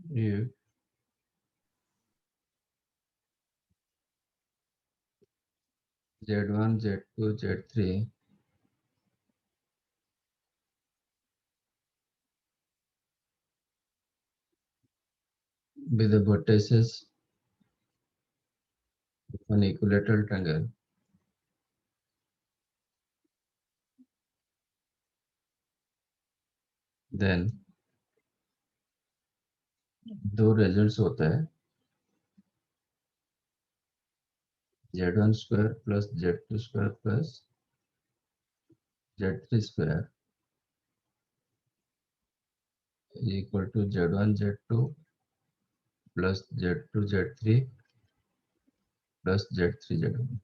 if Z1, Z2, Z3 be the vertices of an equilateral triangle, then दो results होता है Z1 square plus Z2 square plus Z3 square is equal to Z1 Z2 plus Z2 Z3 plus Z3 Z1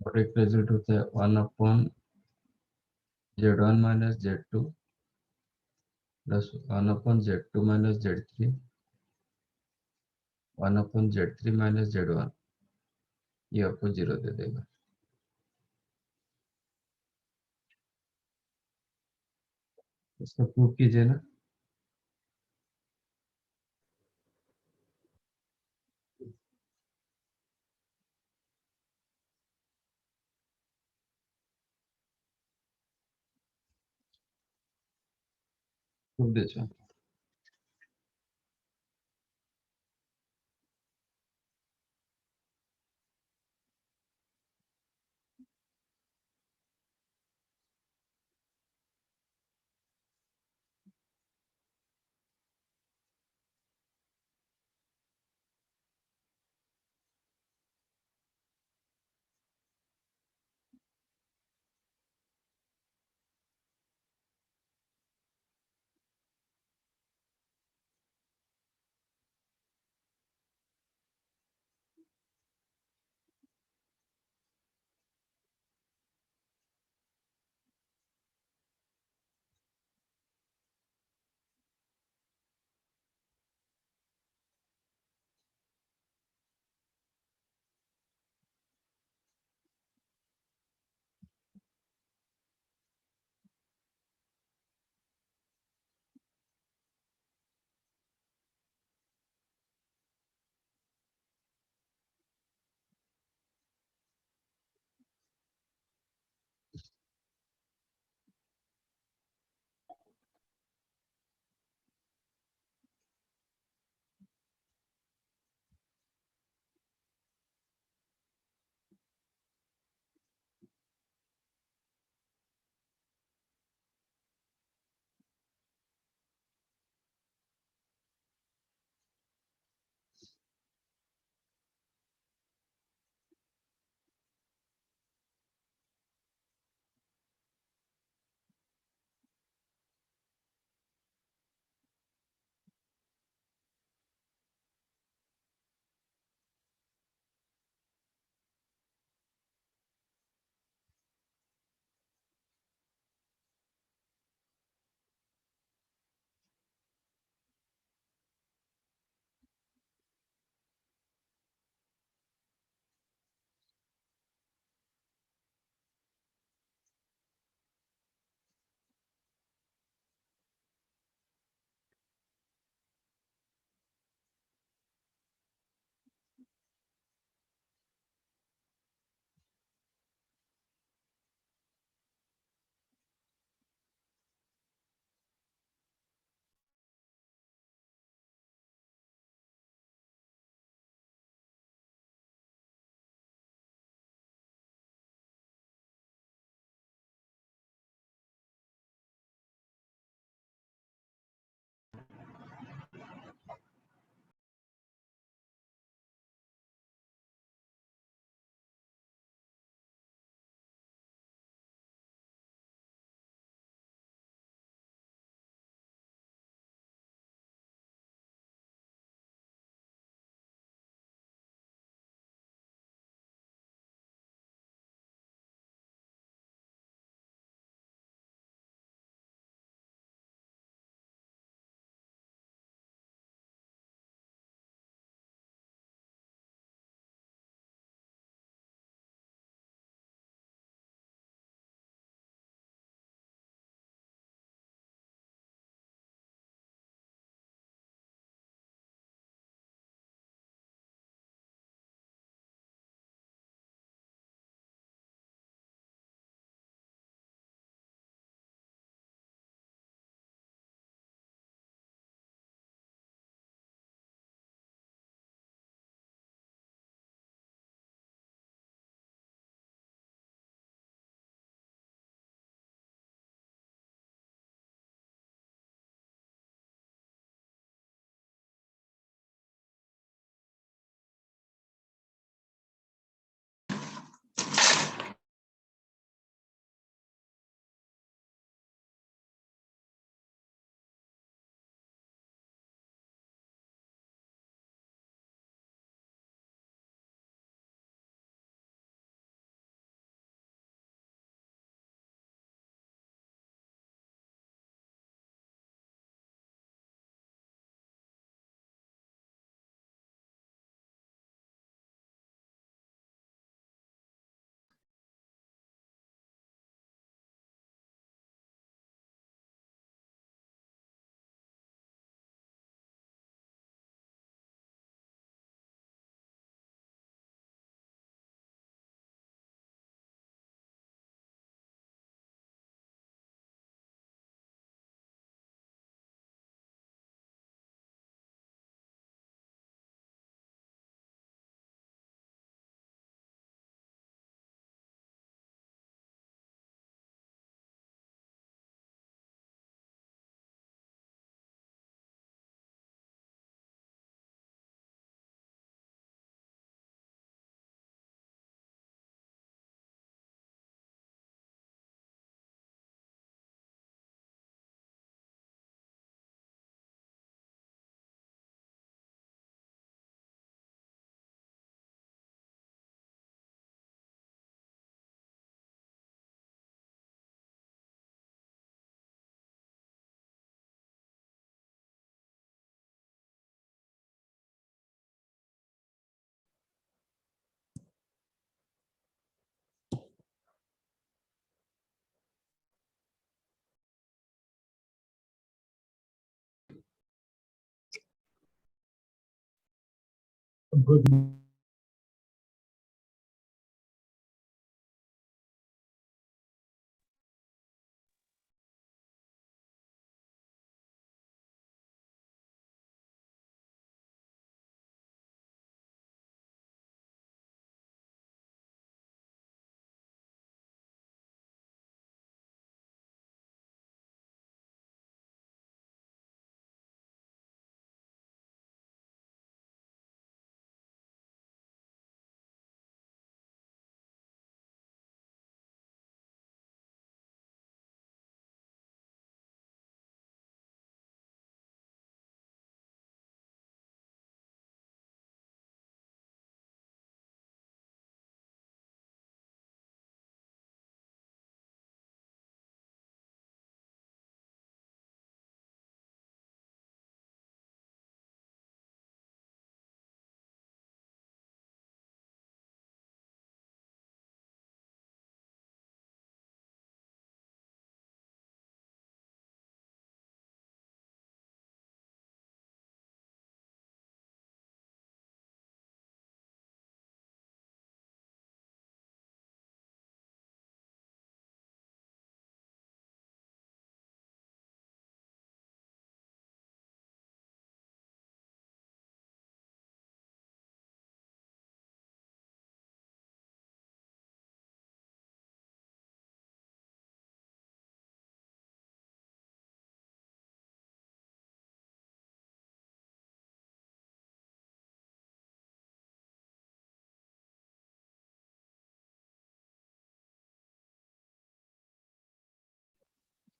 और एक result होता है 1 upon Z1 minus Z2 plus 1 upon Z2 minus Z3 1 upon Z3 minus Z1 ये आपको 0 दे देगा। इसका proof कीजिए ना। प्रूफ दीजिए।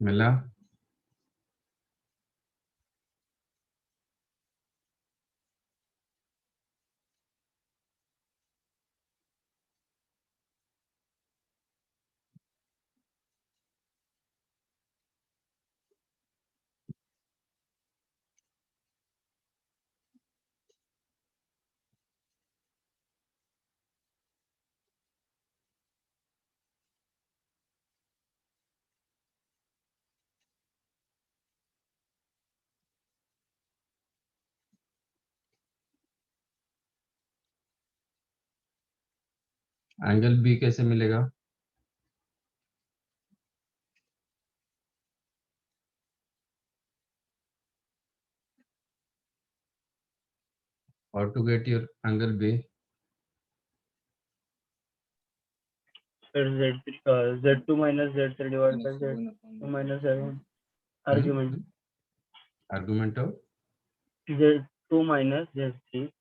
मिला? एंगल बी कैसे मिलेगा? How to get your angle B? Sir, Z2 minus Z3 divided by Z2 minus Z1. Argument. Argument of Z2 minus Z3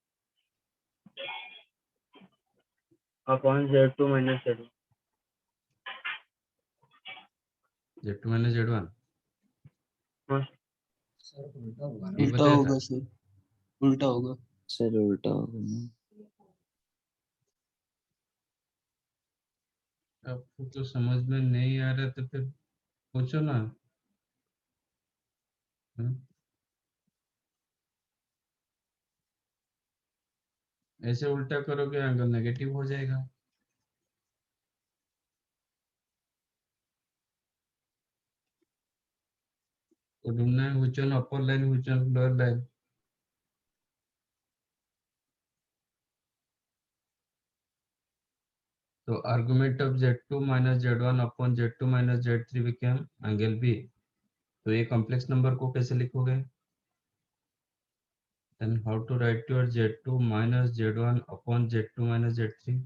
upon Z2 minus Z1. Z2 minus Z1. हाँ ये उल्टा बताया होगा था। सर, उल्टा होगा सर उल्टा होगा ना। आपको तो समझ में नहीं आ रहा तो फिर पूछो ना। ऐसे उल्टा करोगे एंगल नेगेटिव हो जाएगा। तो ढूंढना है which one upper line, which one lower line। तो argument of Z2 minus Z1 upon Z2 minus Z3 became angle B। तो ये कॉम्प्लेक्स नंबर को कैसे लिखोगे? Then how to write your Z2 minus Z1 upon Z2 minus Z3?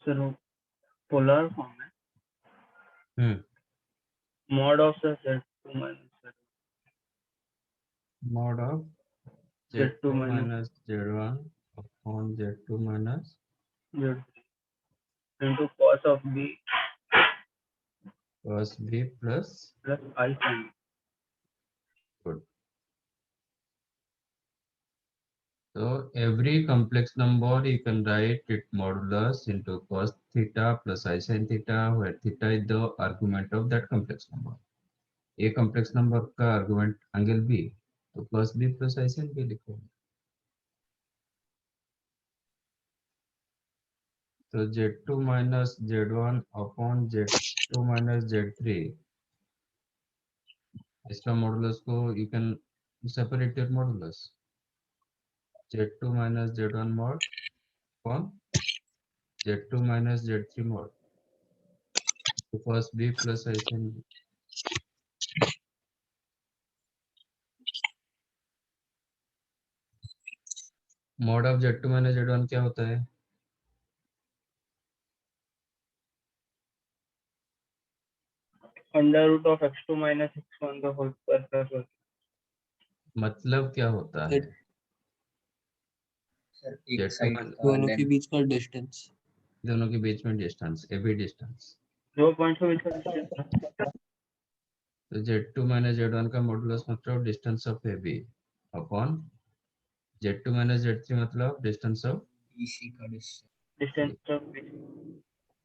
Sir वो polar form है। mod of the Z2 minus Z1. Mod of Z2 Z2 minus Z1 upon Z2 minus Z3 into cos of B cos B plus plus I sin. good। So every complex number you can write its modulus into cos theta plus I sin theta, where theta is the argument of that complex number। ये complex number का argument angle B, तो cos B plus I sin B लिखो। So Z2 minus Z1 upon Z2 minus Z3. इसका modulus को you can separate your modulus. Z2 minus Z1 mod upon Z2 minus Z3 mod. So first B plus I sin B. Mod of Z2 minus Z1 क्या होता है? Under root of x2 minus x1 का whole square plus 1। मतलब क्या होता है? Sir एक Z2 side minus का दोनों के लेंथ बीच का डिस्टेंस। दोनों के बीच में डिस्टेंस AB डिस्टेंस। दो पॉइंट्स के बीच का डिस्टेंस। तो Z2 minus Z1 का मॉडुलस मतलब distance of AB upon Z2 minus Z3 मतलब डिस्टेंस ऑफ BC का distance. Distance of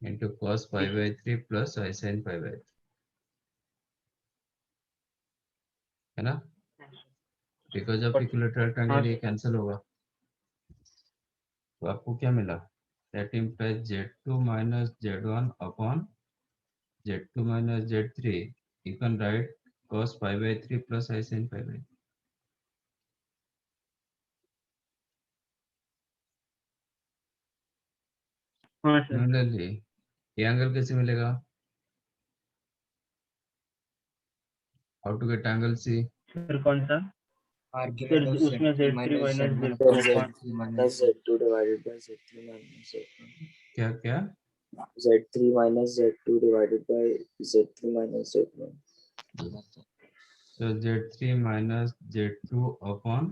into cos pi by 3 plus I sin pi by 3 है ना? बिकॉज ऑफ इक्विलेटरल ट्रायंगल ये cancel होगा, तो आपको क्या मिला? That implies Z2 minus Z1 upon Z2 minus Z3 you can write cos pi by 3 plus I sin pi by 3. हाँ sir. Similarly ये एंगल कैसे मिलेगा? How to get angle C? Sir कौन सा? आर्ग्यूमेंट ऑफ उसमें Z3 Z3 minus minus Z1 Z2 upon upon Z3 minus Z2 divided by Z3 minus Z1. क्या क्या? Z3 minus Z2 divided by Z3 minus Z1. So Z3 minus Z2 upon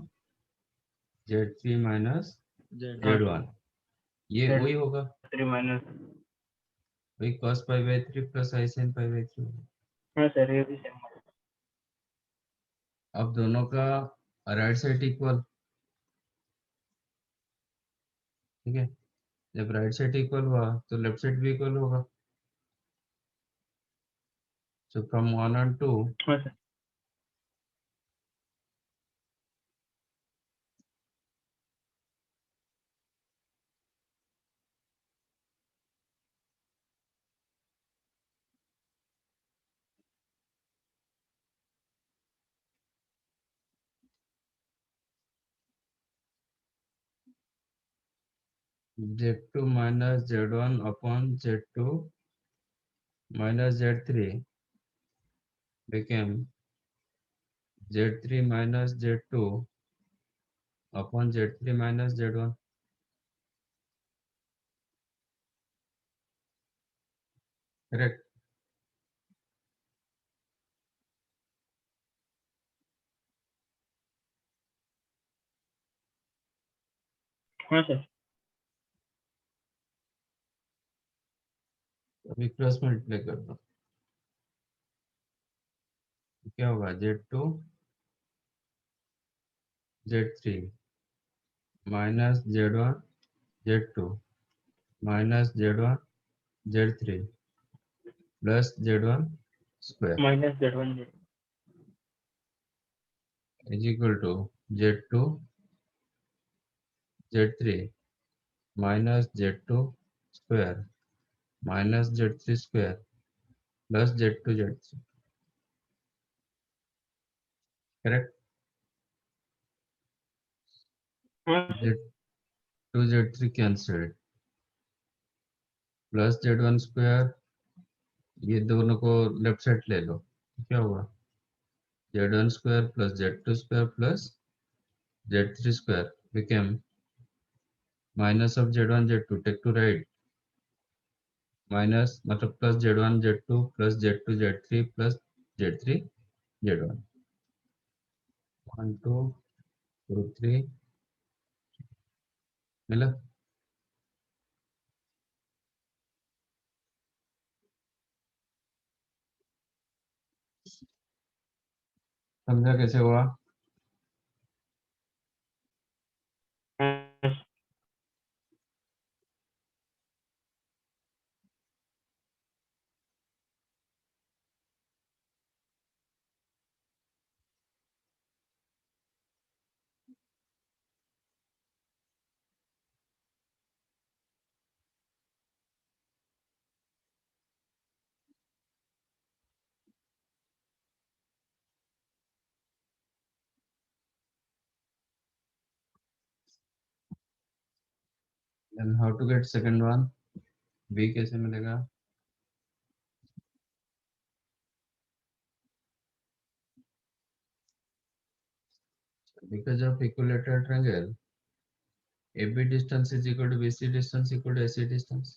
Z3 minus Z1 ये वही होगा, Z3 minus। वही cos pi by 3 plus I sin pi by 3 होगा। हाँ sir ये भी सेम है। अब दोनों का राइट साइड इक्वल, ठीक है? जब राइट साइड इक्वल हुआ तो लेफ्ट साइड भी इक्वल होगा। सो फ्रॉम 1 and 2 हाँ sir. Z2 minus Z1 upon Z2 minus Z3 became Z3 minus Z2 upon Z3 minus Z1. Correct? हाँ सर। अभी क्रॉस मल्टीप्लाई कर दो, क्या होगा? Z2 Z3 minus Z1 Z2 minus Z1 Z3 plus Z1 square minus Z1 is equal to Z2 Z3 minus Z2 square minus Z3 square plus Z2 Z3. Correct? हाँ sir. Z2 Z3 cancelled plus Z1 square, ये दोनों को left side ले लो, क्या होगा? Z1 square plus Z2 square plus Z3 square became minus of Z1 Z2 take to right minus मतलब plus Z1 Z2 plus Z2 Z3 plus Z3 Z1 1 2 2 3 मिला? समझा कैसे हुआ? हाँ, and how to get second one, b कैसे मिलेगा? Because of equilateral triangle, AB distance is equal to BC distance equal to AC distance.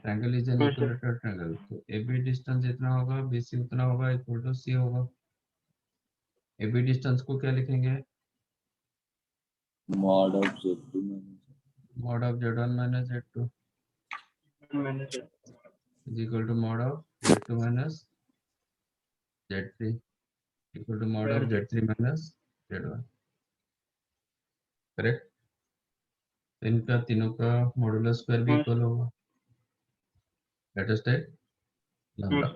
Triangle is an हाँ sir equilateral triangle. तो AB distance जितना होगा BC उतना होगा, equal to C होगा. AB distance को क्या लिखेंगे? mod of z2 minus Mod of Z1 minus Z2 मैंने sir is equal to mod of Z2 minus Z3 equal to mod of Z3 minus Z1. Correct? इनका तीनों का modulus square भी हाँ इक्वल होगा. Let us take lambda.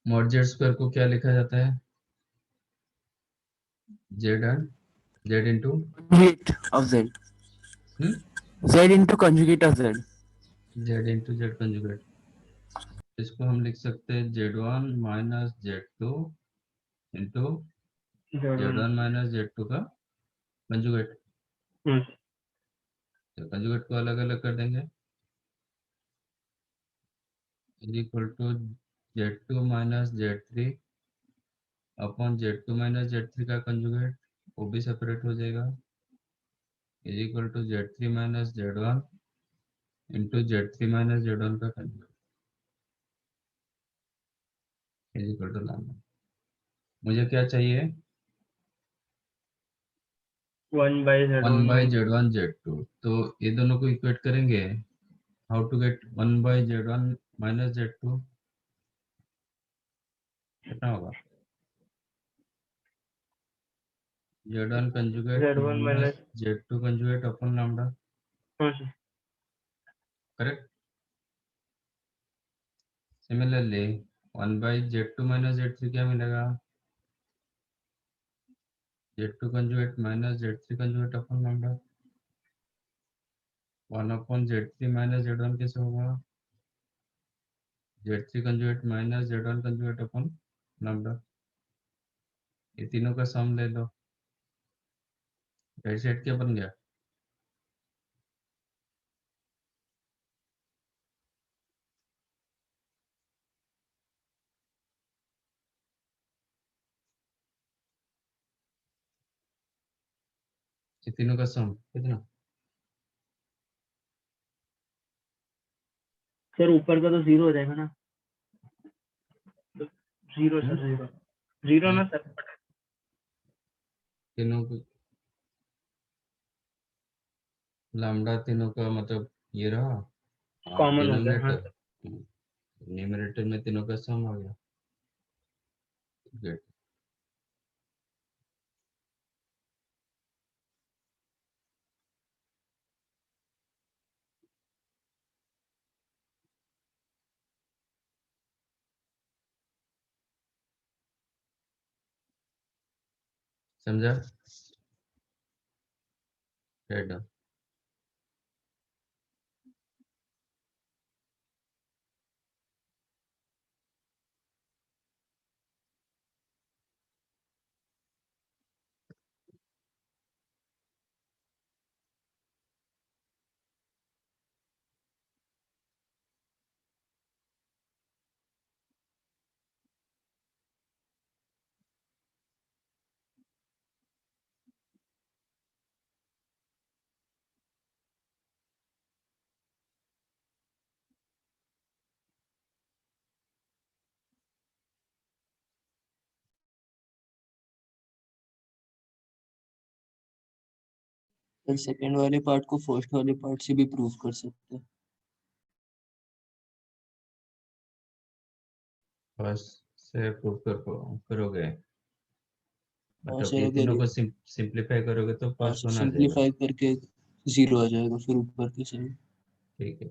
Mod Z square को क्या लिखा जाता है? Z and Z into Conjugate of z. Z into conjugate of z. Z into Z conjugate. इसको हम लिख सकते हैं Z1 minus Z2 into Z1 minus Z2 का कंजुगेट. तो कंजुगेट को अलग अलग कर देंगे. Is equal to Z2 minus Z3 upon Z2 minus Z3 का कंजुगेट, वो भी सेपरेट हो जाएगा. Is equal to Z3 minus Z1 into Z3 minus Z1 का conjugate is equal to lambda. मुझे क्या चाहिए? 1 बाई Z1 Z2. तो ये दोनों को इक्वेट करेंगे. How to get 1 by Z1 minus Z2? कितना होगा? Z1 conjugate Z1 minus minus Z2 conjugate upon lambda. हाँ sir correct? Similarly 1 by Z2 minus Z3 क्या मिलेगा? Z2 conjugate minus Z3 conjugate upon lambda. 1 upon Z3 minus Z1 कैसे होगा? Z3 conjugate minus Z1 conjugate upon lambda. ये तीनों का सम ले लो. Right side क्या बन गया? ये तीनों का सम कितना? सर ऊपर का तो 0 हो जाएगा ना. 0 सर 0 0 ना सर. तीनों को लैम्डा तीनों का मतलब ये रहा. कॉमन हो गया. हाँ डिनोमिनेटर. न्यूमरेटर में तीनों का सम आ गया. Great. समझा? राइट. फिर सेकंड वाले पार्ट को फर्स्ट वाले पार्ट से भी प्रूव कर सकते हैं. फर्स्ट से प्रूव करोगे मतलब ऐसे ये अगर तीनों को सिंप्लीफाई करोगे तो फर्स्ट वन आ जाएगा. सिंप्लीफाई करके 0 आ जाएगा फिर ऊपर के साइड. ठीक है.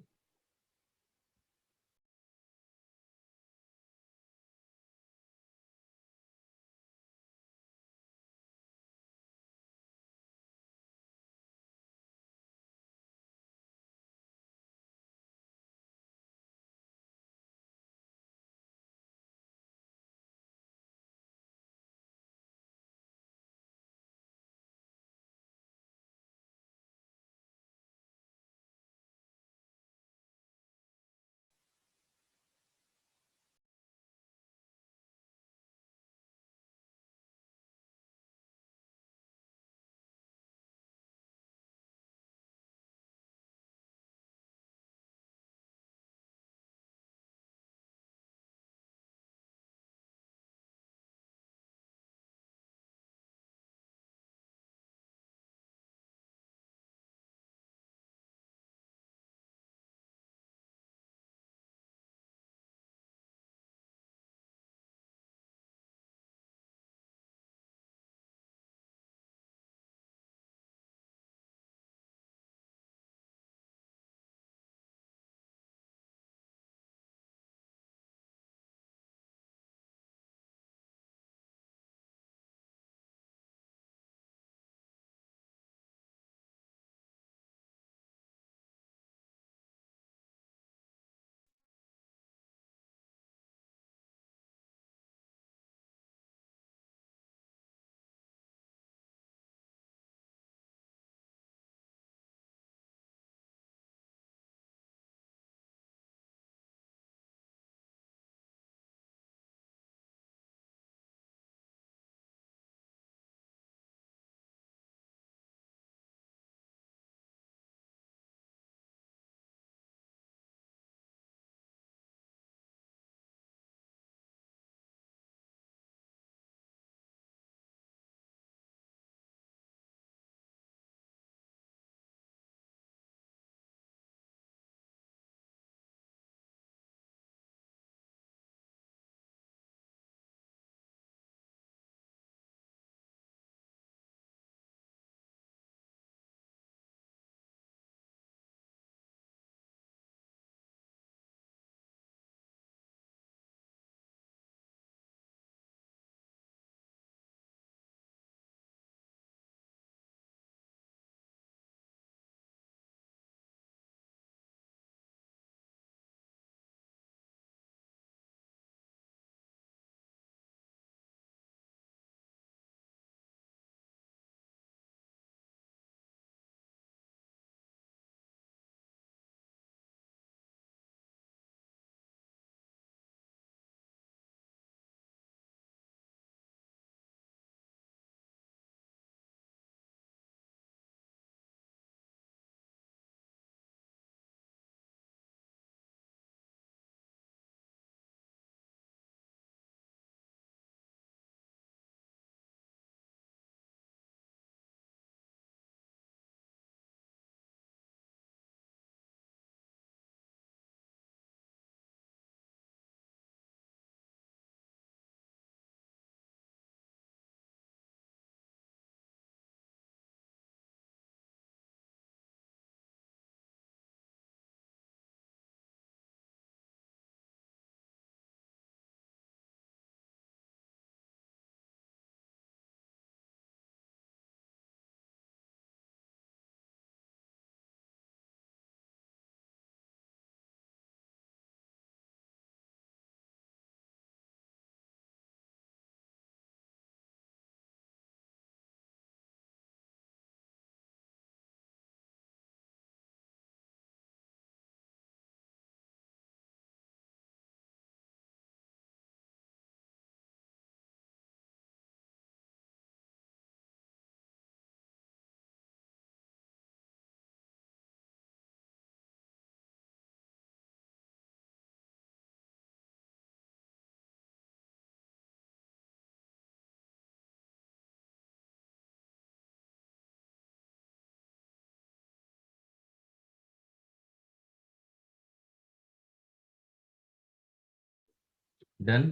Done.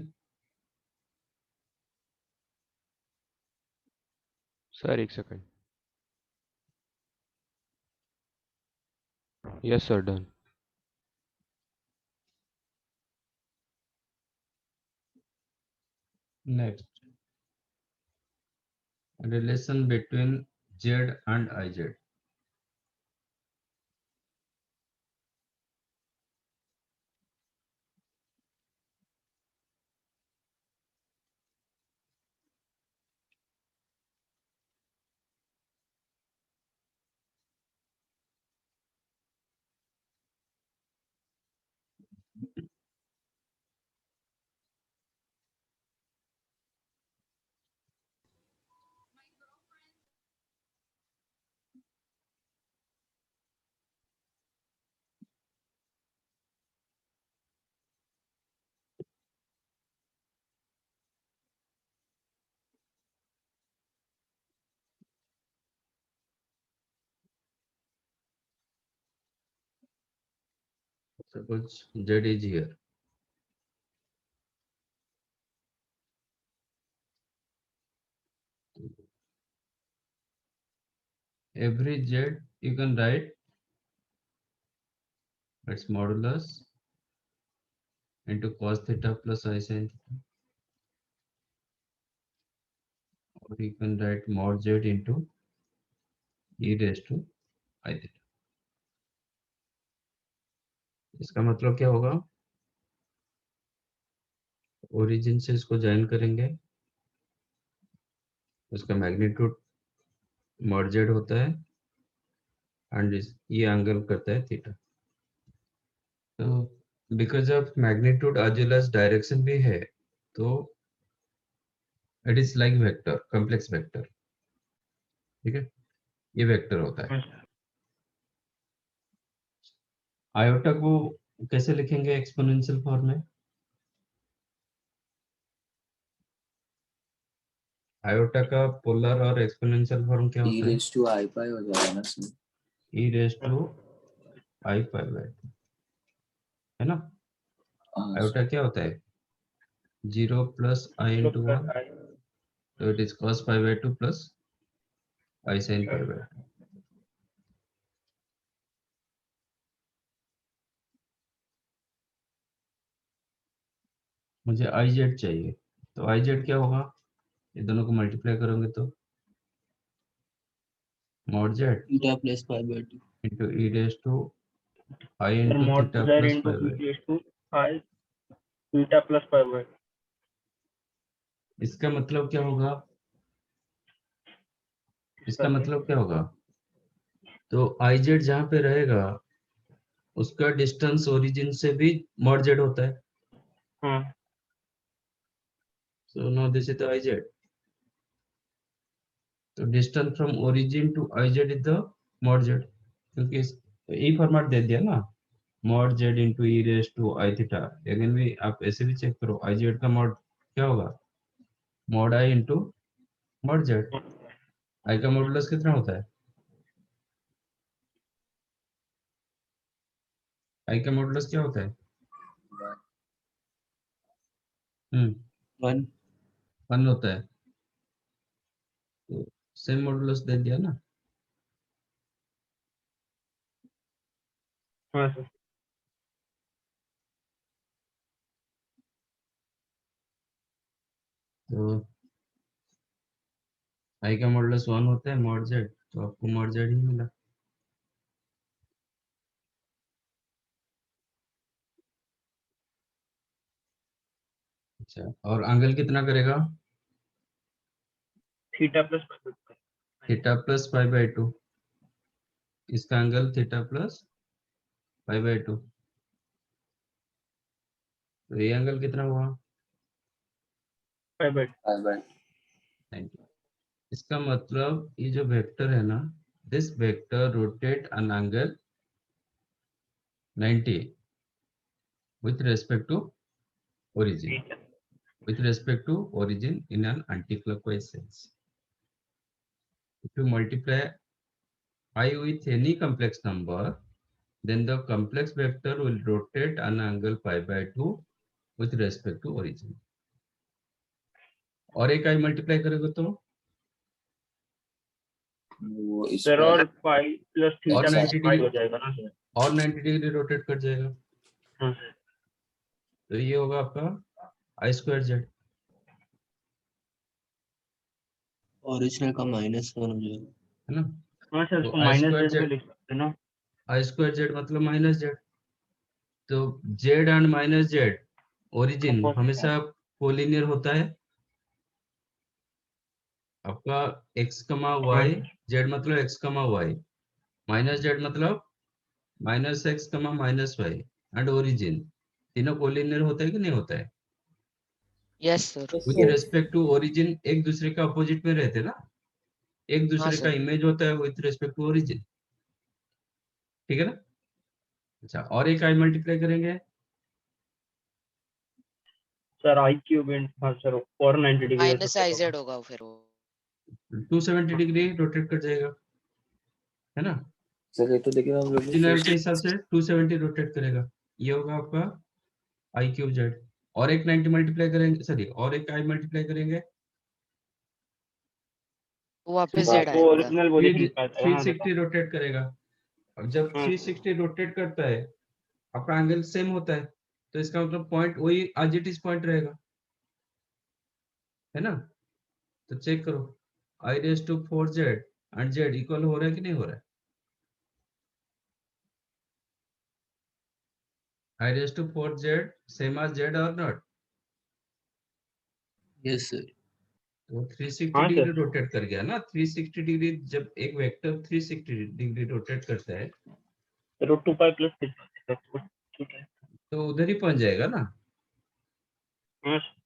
सर एक second. Yes sir, done. Next, relation between Z and IZ. Suppose Z is here. Every Z you can write its modulus into cos theta plus I sin theta, or you can write mod Z into e raised to I theta. इसका मतलब क्या होगा? Origin से इसको join करेंगे, उसका magnitude mod Z होता है एंड ये एंगल करता है थीटा. तो because of magnitude as well as direction भी है, तो it is like vector, complex vector. ठीक है, ये वेक्टर होता है. आयोटा को कैसे लिखेंगे एक्सपोनेंशियल फॉर्म में? आयोटा का पोलर और एक्सपोनेंशियल फॉर्म क्या e होता है? raised to I pi हो जाएगा ना sir? e raised to I pi by 2, है ना? हाँ आयोटा क्या होता है? 0 plus I into 1, so it is cos pi by 2 plus I sin pi by 2. मुझे IZ चाहिए, तो IZ क्या होगा? ये दोनों को मल्टीप्लाई करोगे तो mod Z Theta plus pi by 2. into e raised to I Sir, into mod theta z plus into pi by 2. e raised to I theta plus pi by 2. इसका मतलब क्या होगा? इसका मतलब क्या होगा? तो IZ जहाँ पे रहेगा उसका डिस्टेंस ओरिजिन से भी mod Z होता है. हाँ. So now this is the IZ. तो distance from origin to IZ is the mod Z, क्योंकि यही फॉर्मेट दे दिया ना, mod Z into e raised to I theta. Again भी आप ऐसे भी चेक करो, IZ का mod क्या होगा? mod I into mod Z. I का मॉडुलस कितना होता है? I का मॉडुलस क्या होता है? 1. 1 होता है. तो सेम मॉडुलस दे दिया ना. हाँ सर. तो I का मॉडुलस 1 होता है mod Z, तो आपको mod Z ही मिला. अच्छा, और एंगल कितना करेगा? Theta plus pi by 2. Theta plus pi by 2. इसका angle theta plus pi by 2. तो ये एंगल कितना हुआ? pi by 2. pi by 90. इसका मतलब ये जो वेक्टर है ना, this vector rotate an angle 90 with respect to origin, Theta. with respect to origin in an anti-clockwise sense. If you multiply I with any complex number, then the complex vector will rotate an angle pi by 2 with respect to origin. और एक आई multiply करोगे तो वो इस sir पर और pi plus और theta 90 pi degree हो जाएगा ना सर? और 90 डिग्री रोटेट कर जाएगा। हाँ सर। तो ये होगा आपका आई स्क्वायर जेड, ओरिजिनल का -1 हो जाएगा। है ना। हाँ सर, तो उसको आई माइनस स्क्वायर जेड में जेड, लिख सकते हैं ना? आई स्क्वायर जेड मतलब माइनस जेड। तो Z and minus Z origin Opposite है। हमेशा कोलिनियर होता है। आपका x कमा हाँ वाई, सर। जेड मतलब x comma Y, minus Z मतलब minus X comma minus Y and origin, तीनों कोलिनियर होता है कि नहीं होता है? Yes sir. With respect to origin एक दूसरे का अपोजिट में रहते हैं ना, एक हाँ दूसरे का सर। इमेज होता है विथ रेस्पेक्ट टू ओरिजिन, ठीक है ना। अच्छा, और एक आई मल्टीप्लाई करेंगे सर आई क्यूब इन, हाँ सर, और 90 डिग्री माइनस रोटेट आई होगा। जेड होगा फिर वो। 270 डिग्री रोटेट कर जाएगा, है ना। सर ये तो देखिए हम लोग ओरिजिनल के हिसाब से 270 रोटेट करेगा। ये होगा आपका आई क्यूब जेड। और एक 90 मल्टीप्लाई करेंगे, सॉरी और एक आई मल्टीप्लाई करेंगे वो वापस बात जेड वो आएगा। ओरिजिनल पोजीशन पे आ जाएगा थ्री ना सर? सिक्सटी रोटेट करेगा। अब जब हाँ सर। 360 रोटेट करता है, आपका एंगल सेम होता है, तो इसका मतलब पॉइंट वही एज इट इज पॉइंट रहेगा, है ना। तो चेक करो, i raise to 4z and z equal हो रहा है कि नहीं हो रहा है? I raise to 4z same as z और नॉट? Yes sir. तो 360 हाँ डिग्री सर। रोटेट कर गया ना। 360 डिग्री, जब एक वेक्टर 360 डिग्री रोटेट करता है रूट 2 पाई प्लस थीटा, ठीक है। तो उधर ही पहुंच जाएगा ना। हाँ सर।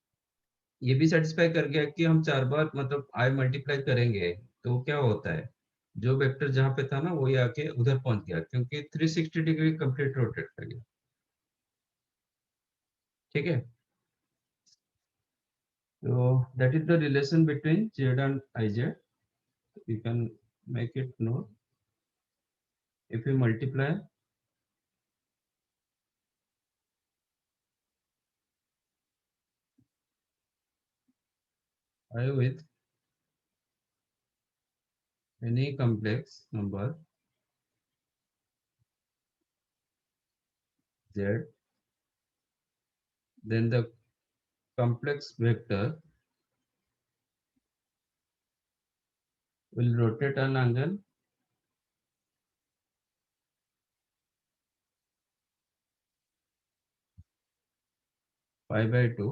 ये भी सेटिस्फाई कर गया कि हम 4 बार मतलब आई मल्टीप्लाई करेंगे तो क्या होता है, जो वेक्टर जहां पे था ना वही आके उधर पहुंच गया, क्योंकि 360 डिग्री कंप्लीट रोटेट कर गया, ठीक है। तो that is the relation between Z and I Z. You can make it no if you multiply I with any complex number z, then the complex vector will rotate an angle pi by 2,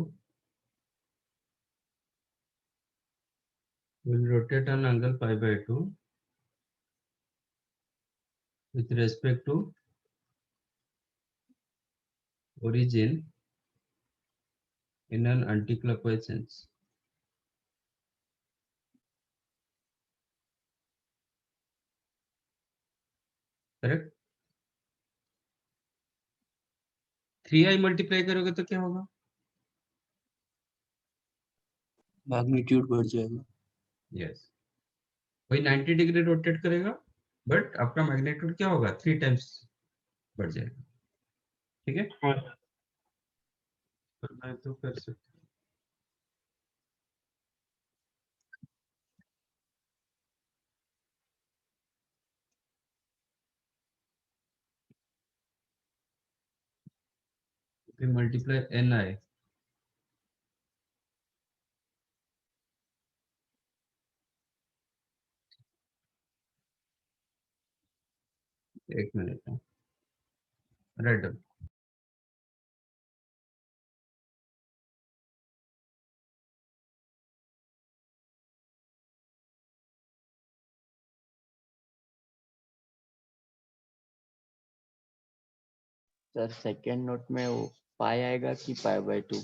will rotate an angle pi by 2 with respect to origin in an anticlockwise sense, correct। 3i multiply करोगे तो क्या होगा? Magnitude बढ़ जाएगा। Yes, वही 90 degree rotate करेगा, but आपका magnitude क्या होगा, 3 टाइम्स बढ़ जाएगा, ठीक है। हाँ सर। करना है तो कर सकते हो। मल्टीप्लाई ni, एक minute, right. Sir second note में वो पाई आएगा कि पाई/2?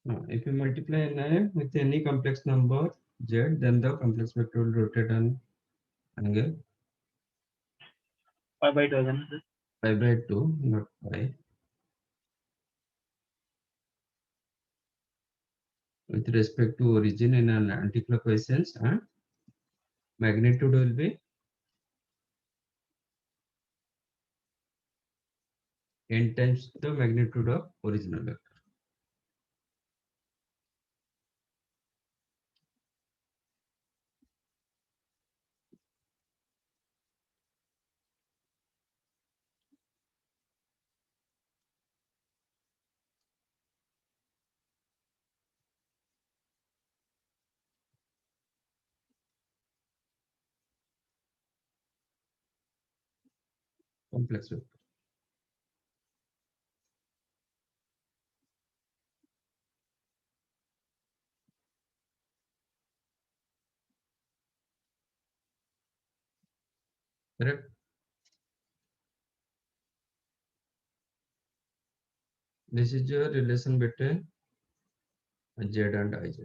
If you multiply ni with any complex number z, then the complex vector will rotate an angle pi by 2 again, sir. pi by 2, not pi. With respect to origin in an anticlockwise sense, and magnitude will be n times the magnitude of original vector. Complex vector. Correct? This is your relation between z and iz.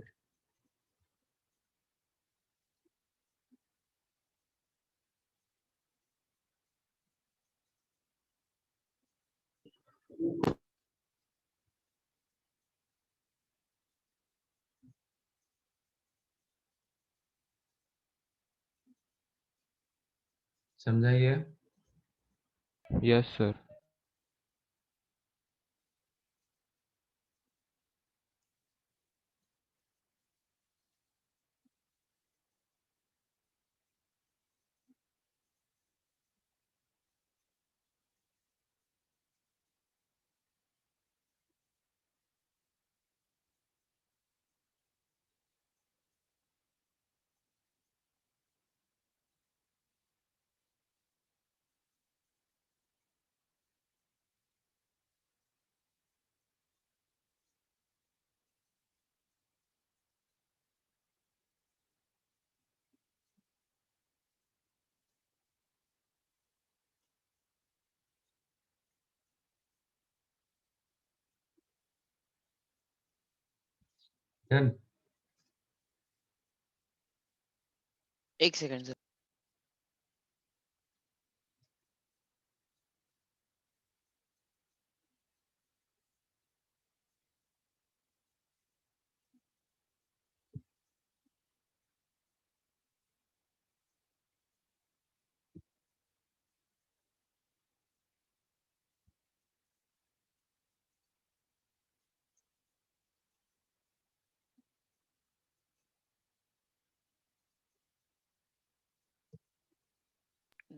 समझाइए? Yes, sir. Done. एक second sir.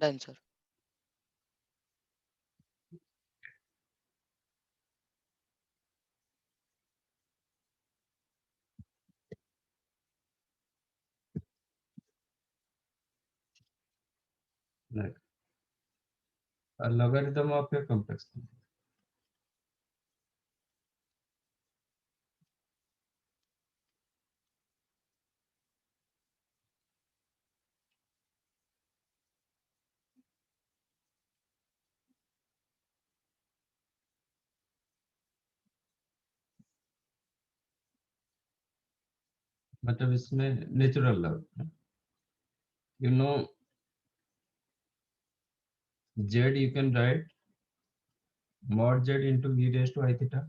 Done sir. Like a logarithm of a complex number. मतलब इसमें natural log, you know, z you can write mod z into e raised to I theta.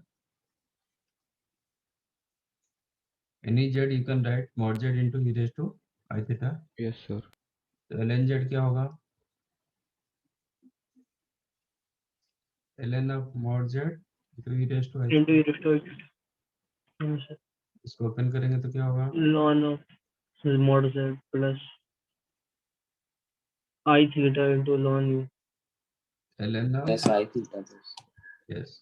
Any z you can write mod z into e raised to I theta. Yes, sir. तो ln z क्या होगा? ln of mod z into e raised to I Into theta. e raised to x. Yes, sir. इसको open करेंगे तो क्या होगा? Ln of mod z plus I theta into ln u. ln of Yes, I theta. yes.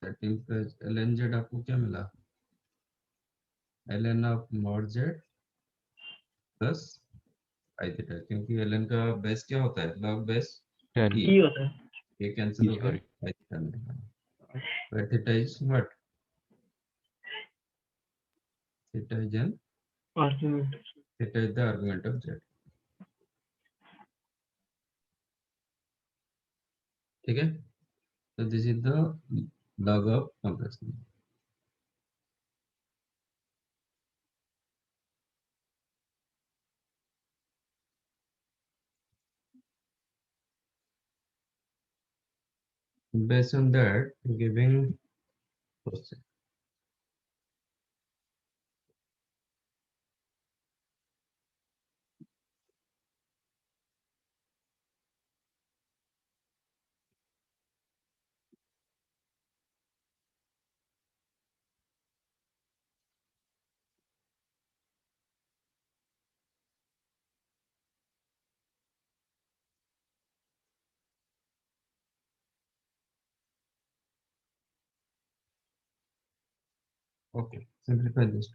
That implies ln z आपको क्या मिला? ln of mod z plus I theta, क्योंकि ln का बेस क्या होता है? log base 10. E होता है. ये कैंसिल हो गया, Sorry. I theta मिलेगा. Where theta is what? Theta is an Argument. theta is the argument of z. ठीक है? So this is the log of complex number. Based on that, giving process. Okay, simplify this.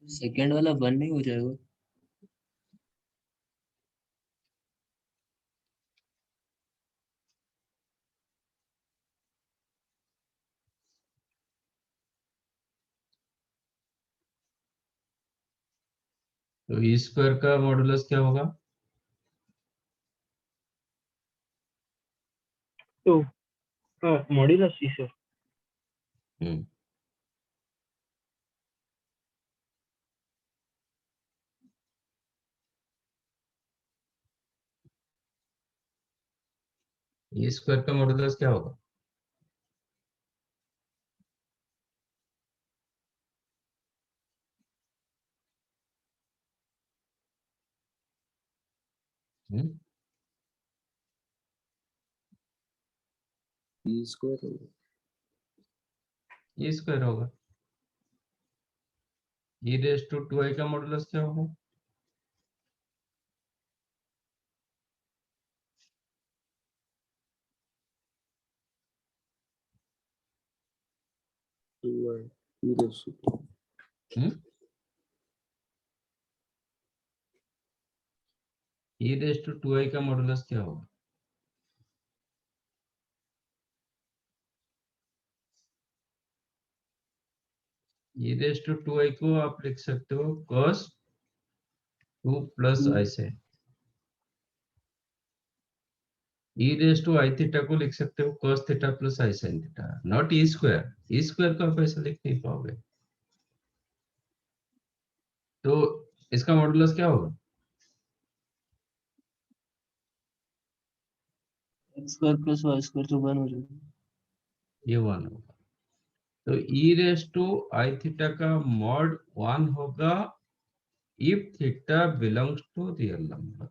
Second वाला 1 नहीं हो जाएगा? तो E square का modulus क्या होगा? 2 मॉड्यूलस सी सर। हम्म ई स्क्वायर का मॉडुलस क्या होगा? हम्म ई स्क्वायर होगा। ई स्क्वायर होगा। ई रेस टू 2i का मॉडुलस क्या होगा? E raise to hmm e raise to 2i का मॉडुलस क्या होगा? ई रेस टू 2i को आप लिख सकते हो cos 2 प्लस i से। ई रेस टू आई थीटा को लिख सकते हो cos theta plus i sin theta, not E square. E square को आप ऐसा लिख नहीं पाओगे। तो इसका मॉडुलस क्या होगा? X square plus Y square तो 1 हो जाएगा। ये 1 होगा। तो e raise to I theta का मॉड 1 होगा if theta belongs to real number.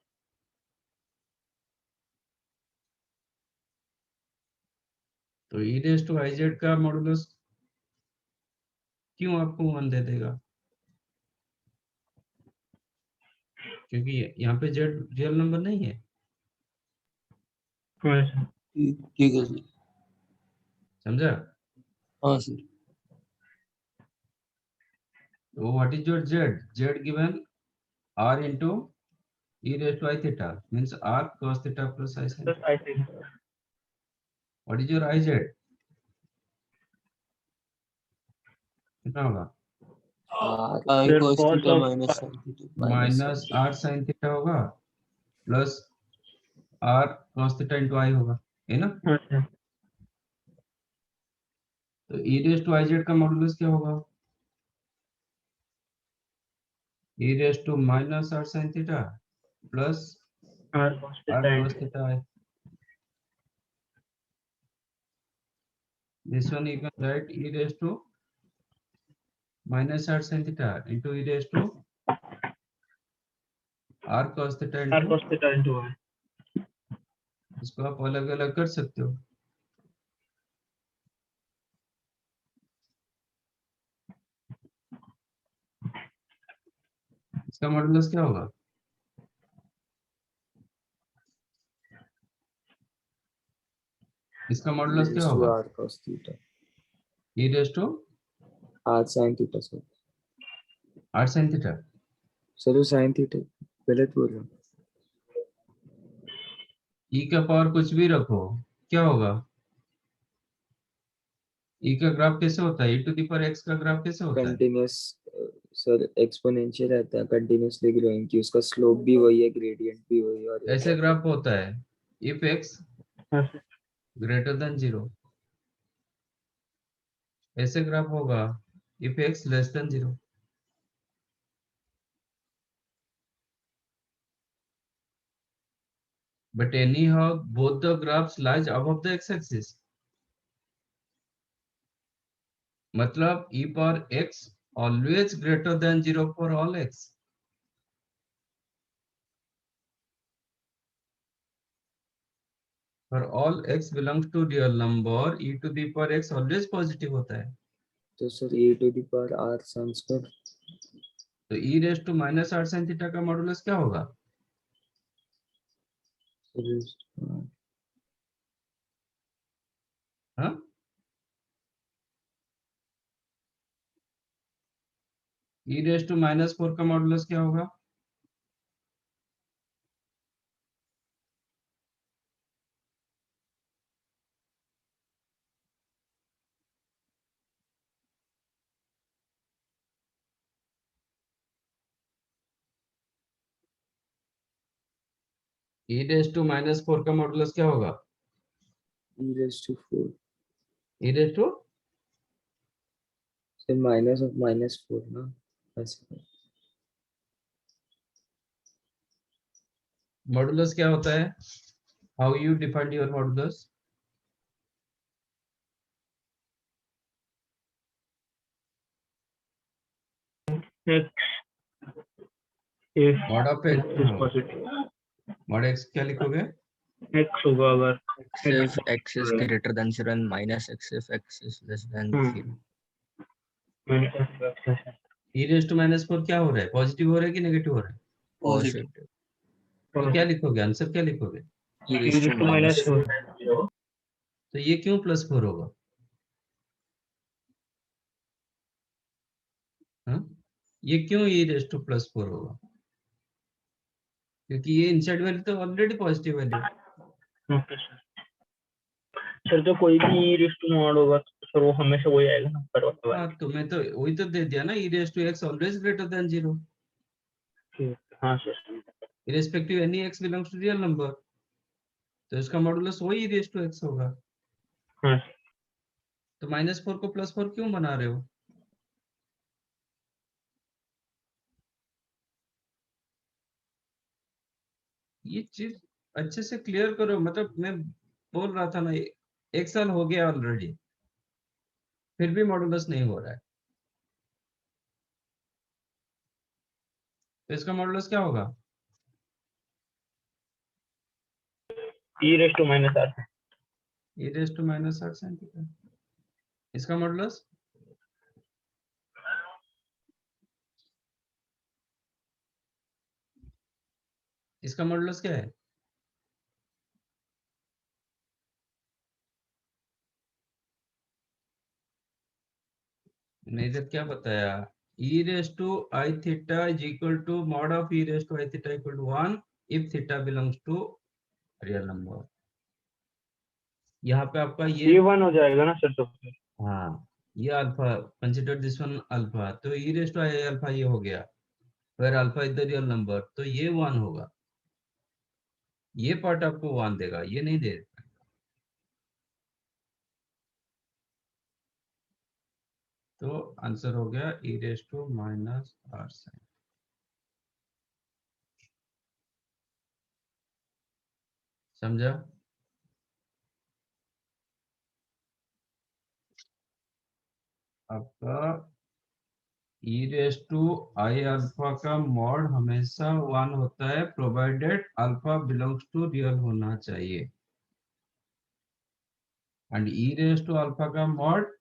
तो e raise to I Z का मॉडुलस क्यों आपको 1 दे देगा? क्योंकि यहाँ पे जेड रियल नंबर नहीं है। हाँ सर। ठीक है सर। समझा? हाँ सर। तो what is your Z? Z given R into e raised to I theta means r cos theta plus I sin plus theta. I think What is your IZ? कितना होगा? I sir cos cos theta of minus sin theta minus r sin theta होगा plus r cos theta into I होगा, है ना? हाँ sir. तो e raised to IZ का modulus क्या होगा? e raised to minus r sin theta plus R cos r theta cos theta I. This one you can write e raised to minus r sin theta into e raised to r cos theta R into, cos theta into R. इसको आप अलग अलग कर सकते हो। इसका modulus क्या होगा? इसका मॉडुलस क्या होगा? R cos theta e raised to R sin theta sir. r sin theta। Sir वो sin थीटा गलत बोल रहा हूँ। e का पावर कुछ भी रखो, क्या होगा? e का ग्राफ कैसे होता है? e to the power x का ग्राफ कैसे होता है? कंटिन्यूअस सर एक्सपोनेंशियल रहता है, कंटिन्यूअसली ग्रोइंग की उसका स्लोप भी वही है, ग्रेडियंट भी वही है और ऐसे ग्राफ होता है if x हाँ सर। greater than 0। ऐसे ग्राफ होगा if x less than 0। but anyhow both the graphs lies above the x-axis। मतलब e power x always greater than 0 for all x। for all x belongs to real number e to the power x always positive होता है। तो sir e to the power R sin square तो e raised to minus r sin theta का modulus क्या होगा? हाँ e raise to -4 का modulus क्या होगा? e रेज टू -4 का मॉडुलस क्या होगा? e raised to 4 e raise to से माइनस ऑफ -4 ना ऐसे मॉडुलस क्या होता है? How you define your modulus? X if mod of x is हाँ, positive. मॉड x क्या लिखोगे? X होगा अगर X if X is greater than 0 and minus X if X is less than 0. minus x है. e raise to -4 क्या हो रहा है? पॉजिटिव हो रहा है कि नेगेटिव हो रहा है? Positive. तो क्या लिखोगे? आंसर क्या लिखोगे? E e raised to raised to minus minus 4. तो ये क्यों +4 होगा? हाँ? ये क्यों e रेज टू +4 होगा? क्योंकि ये इनसाइड वैल्यू तो already positive value. Okay sir तो कोई भी e raised to mod होगा तो सर वो हमेशा वही आएगा ना ऊपर वाला हाँ, तो मैं तो वही तो दे दिया ना, e raise to x always greater than 0 ठीक. हाँ sir. irrespective any x belongs to real number, तो इसका मॉडुलस वही e रेज टू x होगा। हाँ तो -4 को +4 क्यों बना रहे हो? ये चीज अच्छे से क्लियर करो, मतलब मैं बोल रहा था ना, 1 साल हो गया ऑलरेडी, फिर भी मॉडुलस नहीं हो रहा है, तो इसका मॉडुलस क्या होगा? e raised to minus r. e raise to -8 sin theta. इसका मॉडुलस इसका मॉडुलस क्या है? मैंने इधर क्या बताया? e raise to I theta is equal to mod of e raise to I theta equal to 1 if theta belongs to real number. यहाँ पे आपका ये ये 1 हो जाएगा ना सर तो. हाँ, ये alpha, consider this one alpha, तो e raise to I alpha ये हो गया, where alpha is the real number, तो ये 1 होगा, ये पार्ट आपको 1 देगा, ये नहीं दे। तो आंसर हो गया e raise to -r sin। समझा? आपका e रेज टू I अल्फा का मॉड हमेशा 1 होता है, provided alpha belongs to real होना चाहिए, and e raise to alpha का मॉड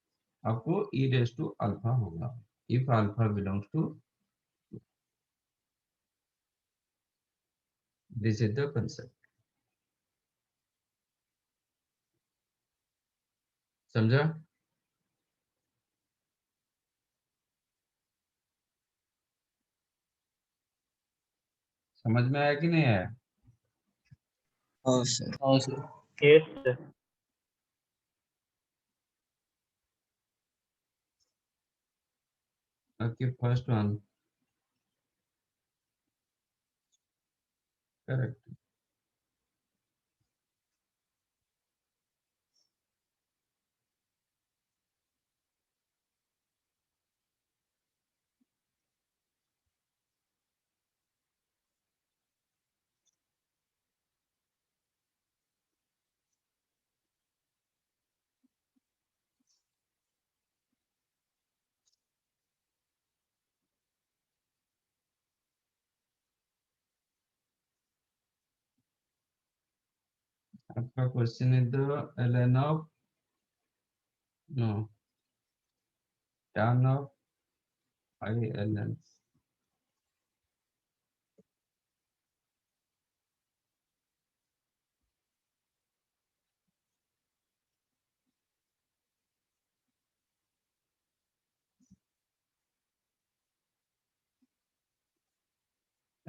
आपको e रेज टू अल्फा होगा if alpha belongs to, this is the concept. समझा? समझ में आया कि नहीं आया? Oh, sir. yes sir. Okay, first one correct. आपका question is the ln of, no, tan of I ln।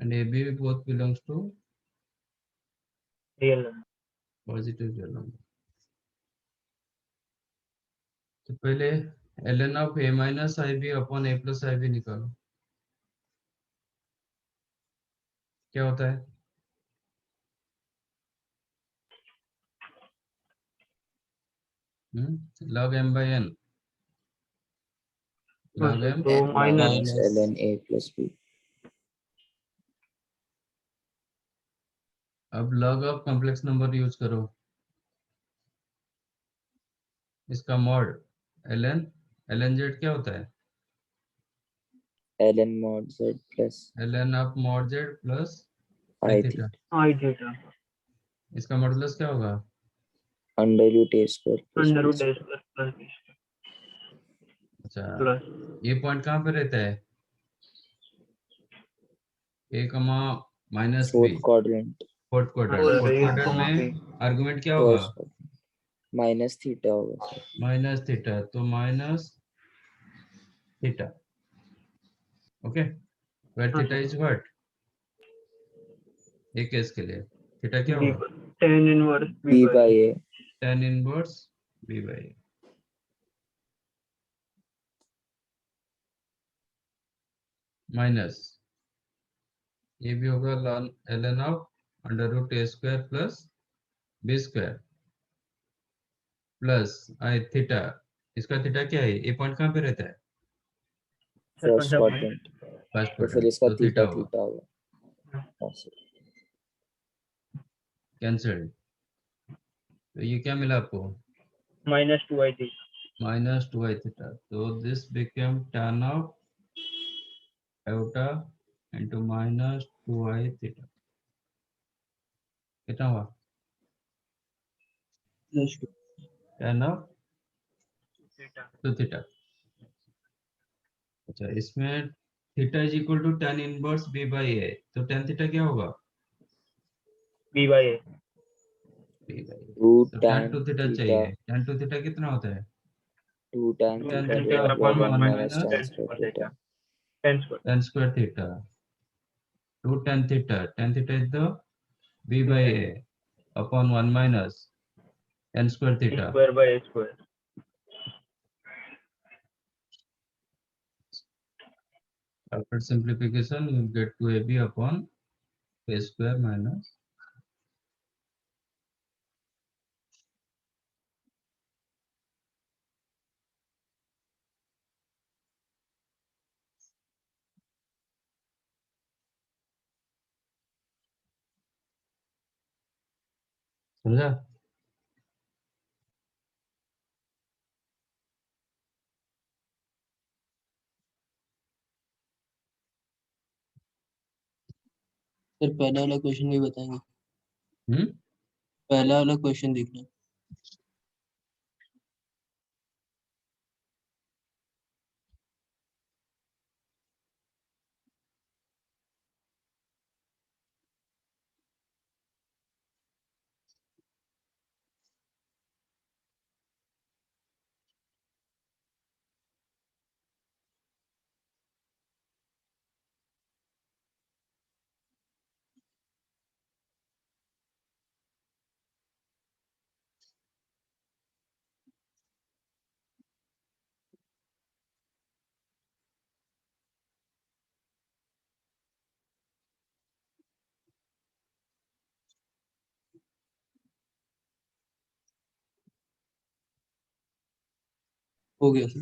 and AB both belongs to real number. positive real number. तो पहले ln of a minus ib upon a plus ib निकालो. क्या होता है? log m by n. हाँ log sir, m तो minus minus ln a plus b. अब log of complex number use करो. इसका मॉड ln z क्या होता है? ln mod z plus ln of mod z plus I theta. theta I theta इसका modulus क्या होगा? under root a square plus under b root A square. Square plus B square अच्छा, plus ये point कहाँ पे रहता है? a comma minus B, Fourth quadrant, fourth quadrant. और fourth A quadrant comma B में आर्गुमेंट क्या होगा? first quadrant. Minus theta होगा sir. Minus theta. तो माइनस थीटा. ओके, वेयर हाँ थीटा सर, इज व्हाट? एक केस के लिए थीटा क्या बी होगा? Tan inverse b by a tan inverse b by a. Minus ये भी होगा ln of under root a square plus b square plus I theta. इसका थीटा क्या है? ये पॉइंट कहाँ पे रहता है? सर कौन first सा quadrant. फर्स्ट तो फिर क्वाड्रेंट. इसका तो थीटा theta होगा. theta होगा. हाँ sir. कैंसिल. तो ये क्या मिला आपको? Minus two I theta minus two I theta. तो this become tan of iota into minus two I theta. कितना हुआ? tan of theta two theta. अच्छा, इसमें theta is equal to tan inverse b by a. तो tan theta क्या होगा? B by A b by a. 2 तो tan tan two theta theta चाहिए. tan two theta कितना होता है? 2 tan tan theta theta divided by upon 1 1 minus minus tan square theta. Ten square tan square theta. 2 tan theta. Tan theta is the b by a upon 1 minus tan square theta. Square by A square After simplification, you get 2ab upon a square minus समझा? Sir पहला वाला question भी बताएंगे? हम्म पहला वाला question देखना. हो गया sir.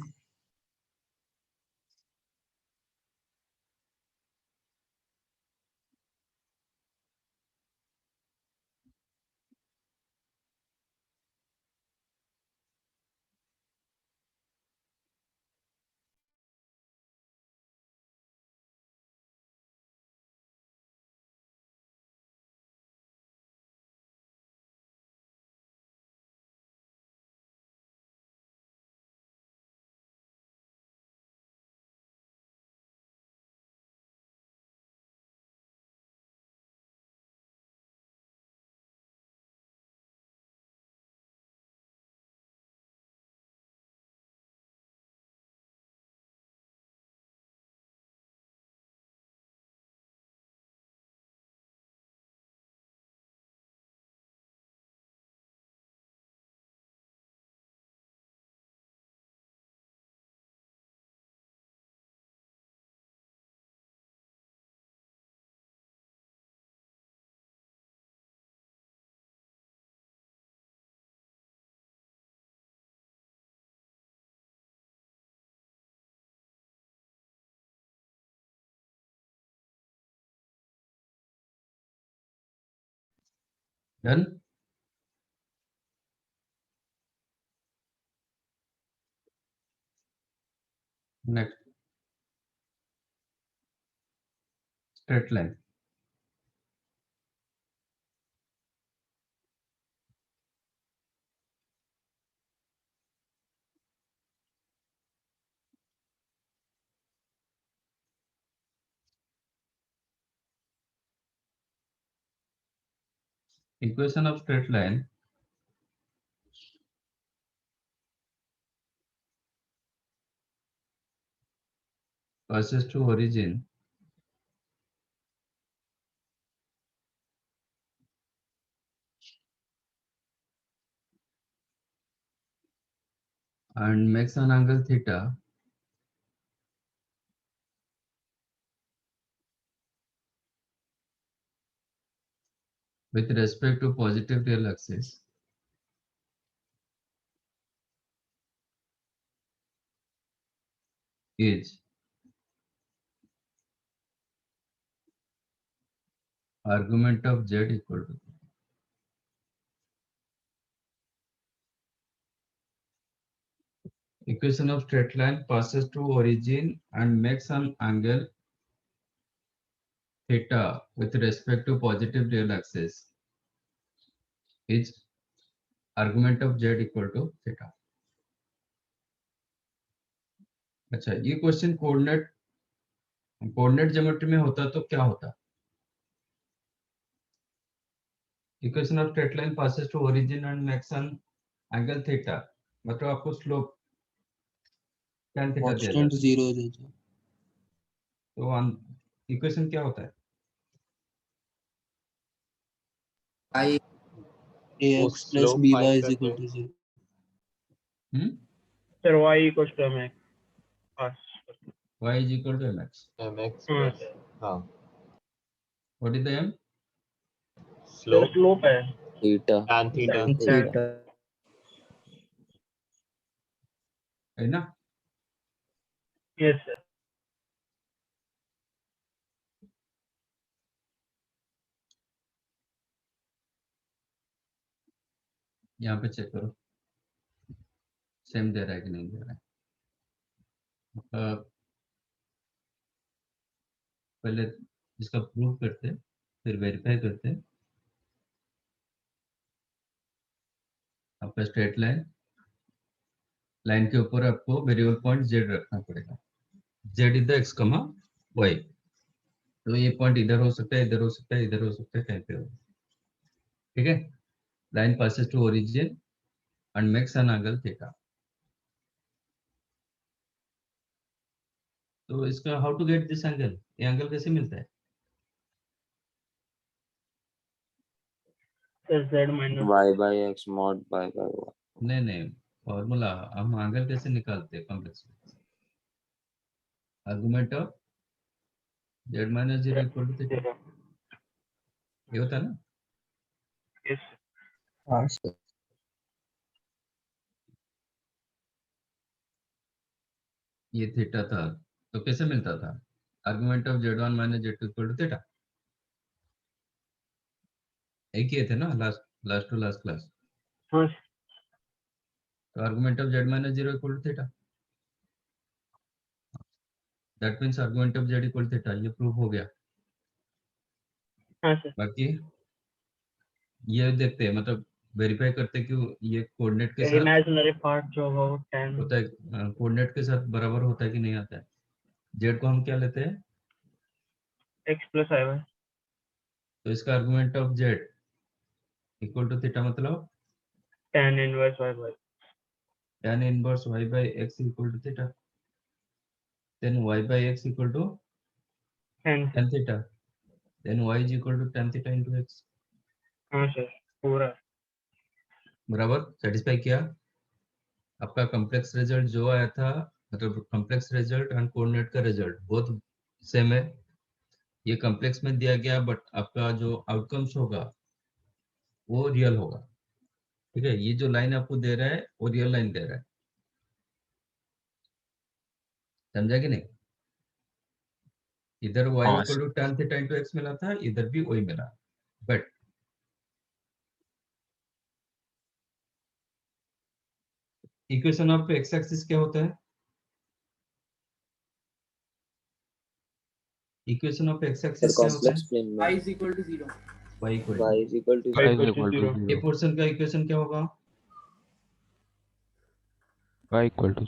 Done. Next straight line. Equation of straight line passes to origin and makes an angle theta with respect to positive real axis is argument of z equal to equation of straight line passes to origin and makes an angle theta with respect to positive real axis is argument of z equal to theta। अच्छा, ये question coordinate geometry में होता तो क्या होता? Equation of straight line passes to origin and makes an angle theta, मतलब आपको slope tan theta दिया कांस्टेंट जाता है, जीरो हो जाता है। तो इक्वेशन क्या होता है? I ax plus slope by find is equal करते to 0. Sir y equal to mx पास। y is equal to mx, हैं mx हाँ plus हाँ what is the m? Sir slope slope है theta tan theta theta है ना? Yes sir. यहाँ पे चेक करो सेम दे रहा है कि नहीं दे रहा है। पहले इसका प्रूफ करते हैं, फिर वेरीफाई करते हैं। आपका स्ट्रेट लाइन के ऊपर आपको वेरिएबल पॉइंट z रखना पड़ेगा। z is the x, y, तो ये पॉइंट इधर हो सकता है, इधर हो सकता है, इधर हो सकता है, कहीं पे हो। ठीक है, line passes to origin and makes an angle theta. तो इसका how to get this angle, ये एंगल कैसे मिलता है? सर z माइनस y by x mod y by y नहीं, फॉर्मूला हम एंगल कैसे निकालते हैं कॉम्प्लेक्स में? Argument of z minus 0 equal to theta, ये होता है ना? यस हाँ सर ये थीटा था, तो कैसे मिलता था? Argument of z1 minus z2 equal to theta, एक ही थे ना लास्ट टू लास्ट क्लास। हाँ तो argument of z minus 0 equal to theta, that means argument of z equal to theta, ये प्रूफ हो गया। हाँ सर। बाकी ये देखते हैं, मतलब वेरीफाई करते हैं कि ये कोऑर्डिनेट के साथ इमेजिनरी पार्ट जो होगा वो tan होता है, कोऑर्डिनेट के साथ बराबर होता है कि नहीं आता है। z को हम क्या लेते हैं? x plus y y तो इसका argument of z equal to theta मतलब tan inverse y y tan inverse y by x equal to theta, then y by x equal to tan tan theta, then y is equal to tan theta into x। हाँ sir पूरा बराबर satisfy किया? आपका complex result जो आया था, मतलब complex result and coordinate का रिजल्ट बहुत सेम है। ये कॉम्प्लेक्स में दिया गया, बट आपका जो आउटकम्स होगा वो रियल होगा। ठीक है, ये जो लाइन आपको दे रहा है वो रियल लाइन दे रहा है, समझा कि नहीं? इधर y हाँ equal to tan theta into x मिला था, इधर भी वही मिला, but equation of X axis क्या होता है? Equation of X sir axis क्या होता कॉम्प्लेक्स है? प्लेन में y is equal to 0. y equal y to is equal to y y is 0. equal to equal to 0. A 0. Portion का equation क्या होगा? y equal to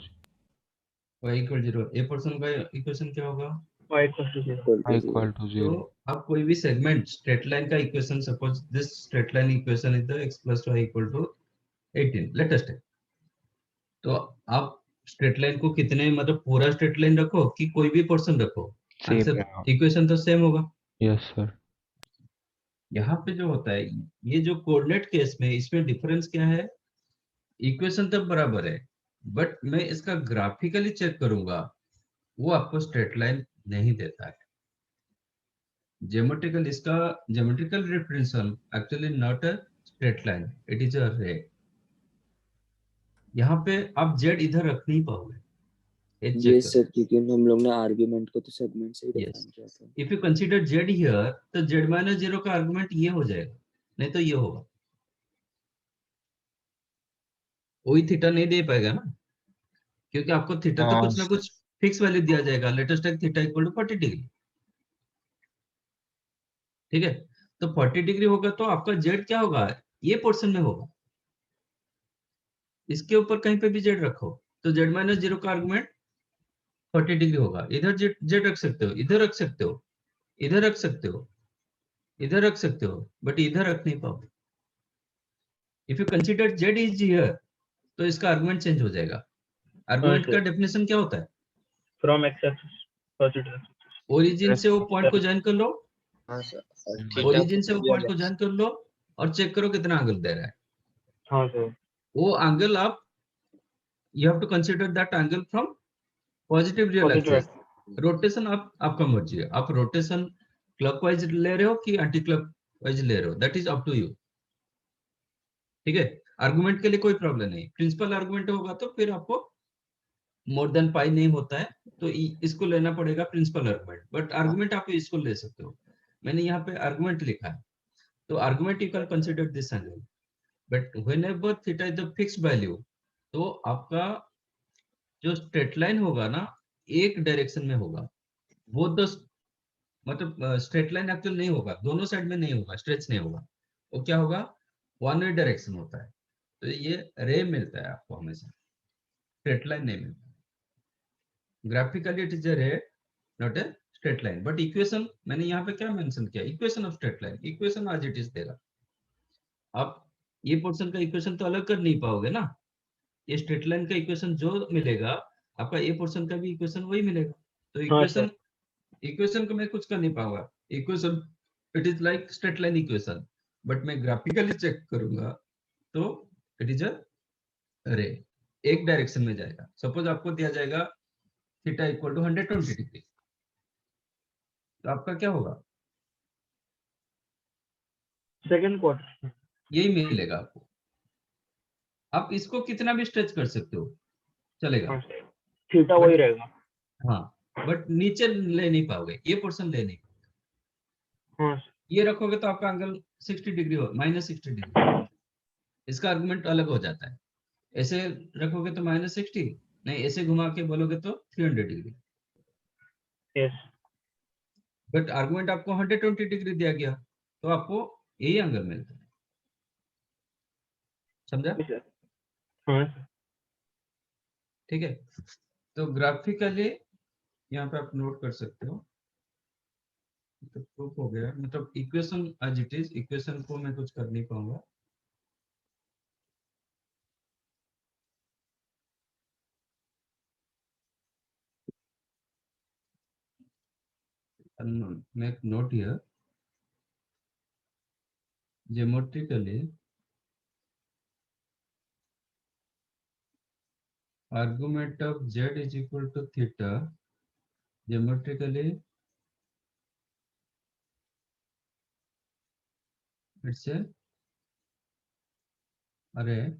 y equal 0. A portion का equation क्या होगा? y equal to 0. Equal y to 0. equal to तो 0. आप कोई भी सेगमेंट स्ट्रेट लाइन का equation, suppose this straight line equation is the x plus y equal to 18, let us take. तो आप स्ट्रेट लाइन को कितने, मतलब पूरा स्ट्रेट लाइन रखो कि कोई भी पोर्शन रखो, Same आंसर है. इक्वेशन तो सेम होगा। Yes sir. यहाँ पे जो होता है, ये जो कोऑर्डिनेट केस में, इसमें डिफरेंस क्या है? इक्वेशन तो बराबर है, बट मैं इसका ग्राफिकली चेक करूंगा, वो आपको स्ट्रेट लाइन नहीं देता है। ज्योमेट्रिकल, इसका geometrical representation actually not a straight line, it is a रे। यहाँ पे आप जेड इधर रख नहीं पाओगे, ये ये चेक करो। सर क्योंकि हम लोग ने आर्ग्यूमेंट को तो सेगमेंट से ही Yes. डिफाइन किया था। If you consider Z here, तो जेड माइनस जीरो का आर्गुमेंट ये हो जाएगा, नहीं तो ये होगा। वही थीटा नहीं दे पाएगा ना, क्योंकि आपको थीटा तो हाँ कुछ ना कुछ फिक्स वैल्यू दिया जाएगा। Latest take theta equal to 40 degree, ठीक है? तो 40 डिग्री होगा तो आपका जेड क्या होगा? ये पोर्शन में होगा। इसके ऊपर कहीं पे भी जेड रखो तो जेड माइनस जीरो का आर्गुमेंट 40 डिग्री होगा। इधर जेड जेड रख सकते हो, इधर रख सकते हो, इधर रख सकते हो, इधर रख सकते हो, बट इधर रख नहीं पाओगे। If you consider Z is here, तो इसका आर्गुमेंट चेंज हो जाएगा। आर्गुमेंट का sir. डेफिनेशन क्या होता है? From x axis positive axis. Origin से वो पॉइंट को Sir. ज्वाइन कर लो, हाँ सर, और हम्म। थीटा ओरिजिन से वो पॉइंट को ज्वाइन कर लो और चेक करो कितना एंगल दे रहा है। हाँ sir. वो एंगल आप, you have to consider that angle from positive real Positive axis. axis. Rotation आप, आपका मर्जी है, आप रोटेशन क्लॉकवाइज ले रहे हो कि एंटी क्लॉकवाइज ले रहे हो, that is up to you, ठीक है? आर्गुमेंट के लिए कोई प्रॉब्लम नहीं। प्रिंसिपल आर्गुमेंट होगा तो फिर आपको मोर देन पाई नहीं होता है, तो इसको लेना पड़ेगा प्रिंसिपल आर्गुमेंट। बट आर्गुमेंट आप इसको ले सकते हो, मैंने यहाँ पे आर्गुमेंट लिखा है। तो argument you can consider this angle, but whenever theta is the fixed value, तो आपका जो स्ट्रेट लाइन होगा ना, एक डायरेक्शन में होगा। वो तो मतलब स्ट्रेट लाइन एक्चुअल नहीं होगा, दोनों साइड में नहीं होगा, स्ट्रेच नहीं होगा। वो क्या होगा? वन वे डायरेक्शन होता है। तो ये रे मिलता है आपको हमेशा, स्ट्रेट लाइन नहीं मिलता। ग्राफिकली इट इज अ रे, not a straight line. But equation मैंने यहाँ पे क्या मेंशन किया? Equation of straight line, equation आज इट इज देगा। आप ये पोर्शन का इक्वेशन तो अलग कर नहीं पाओगे ना। ये स्ट्रेट लाइन का इक्वेशन जो मिलेगा, आपका ए पोर्शन का भी इक्वेशन वही मिलेगा। तो हाँ इक्वेशन, sir. इक्वेशन को मैं कुछ कर नहीं पाऊंगा। Equation it is like straight line equation, but मैं ग्राफिकली चेक करूंगा तो इट इज अ रे, एक डायरेक्शन में जाएगा। सपोज आपको दिया जाएगा थीटा इक्वल टू 120 डिग्री, तो आपका क्या होगा? Second quarter. यही मिलेगा आपको। आप इसको कितना भी स्ट्रेच कर सकते हो, चलेगा। हाँ sir. थीटा वही रहेगा. हाँ, बट नीचे ले नहीं पाओगे, ये पोर्शन ले नहीं। हाँ sir. ये रखोगे तो आपका एंगल 60 डिग्री हो, माइनस 60 डिग्री। इसका आर्गुमेंट अलग हो जाता है। ऐसे रखोगे तो माइनस 60, नहीं ऐसे घुमा के बोलोगे तो 300 डिग्री। Yes. बट आर्गुमेंट आपको 120 डिग्री दिया गया, तो आपको यही एंगल मिलता है। समझा? Yes sir. हाँ sir. ठीक है, तो ग्राफिकली यहाँ पे आप नोट कर सकते हो। तो प्रूफ हो गया, मतलब equation as it is, equation को मैं कुछ कर नहीं पाऊंगा। make note here, geometrically argument of z is equal to theta, geometrically it's a array,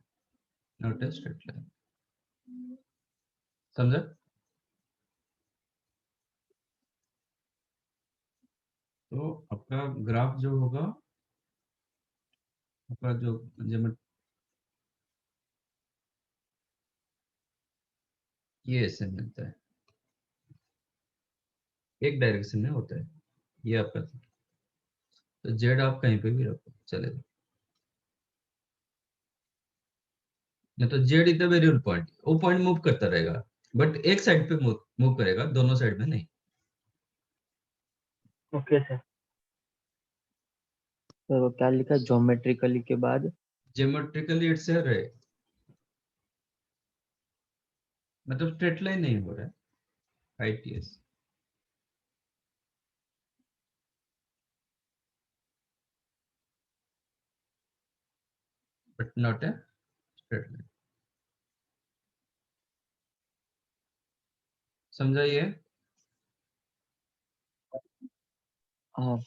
not a straight line। समझा? तो आपका ग्राफ जो होगा, आपका जो ये ऐसे मिलता है, एक डायरेक्शन में होता है ये आपका। तो जेड आप कहीं पे भी रखो चलेगा, नहीं तो Z is the variable point, वो पॉइंट मूव करता रहेगा बट एक साइड पे मूव करेगा, दोनों साइड में नहीं। Okay sir. सर वो क्या लिखा ज्योमेट्रिकली के बाद? ज्योमेट्रिकली इट्स ए रे, मतलब स्ट्रेट लाइन नहीं हो रहा है, ITS. But not a straight line. समझाइए। हाँ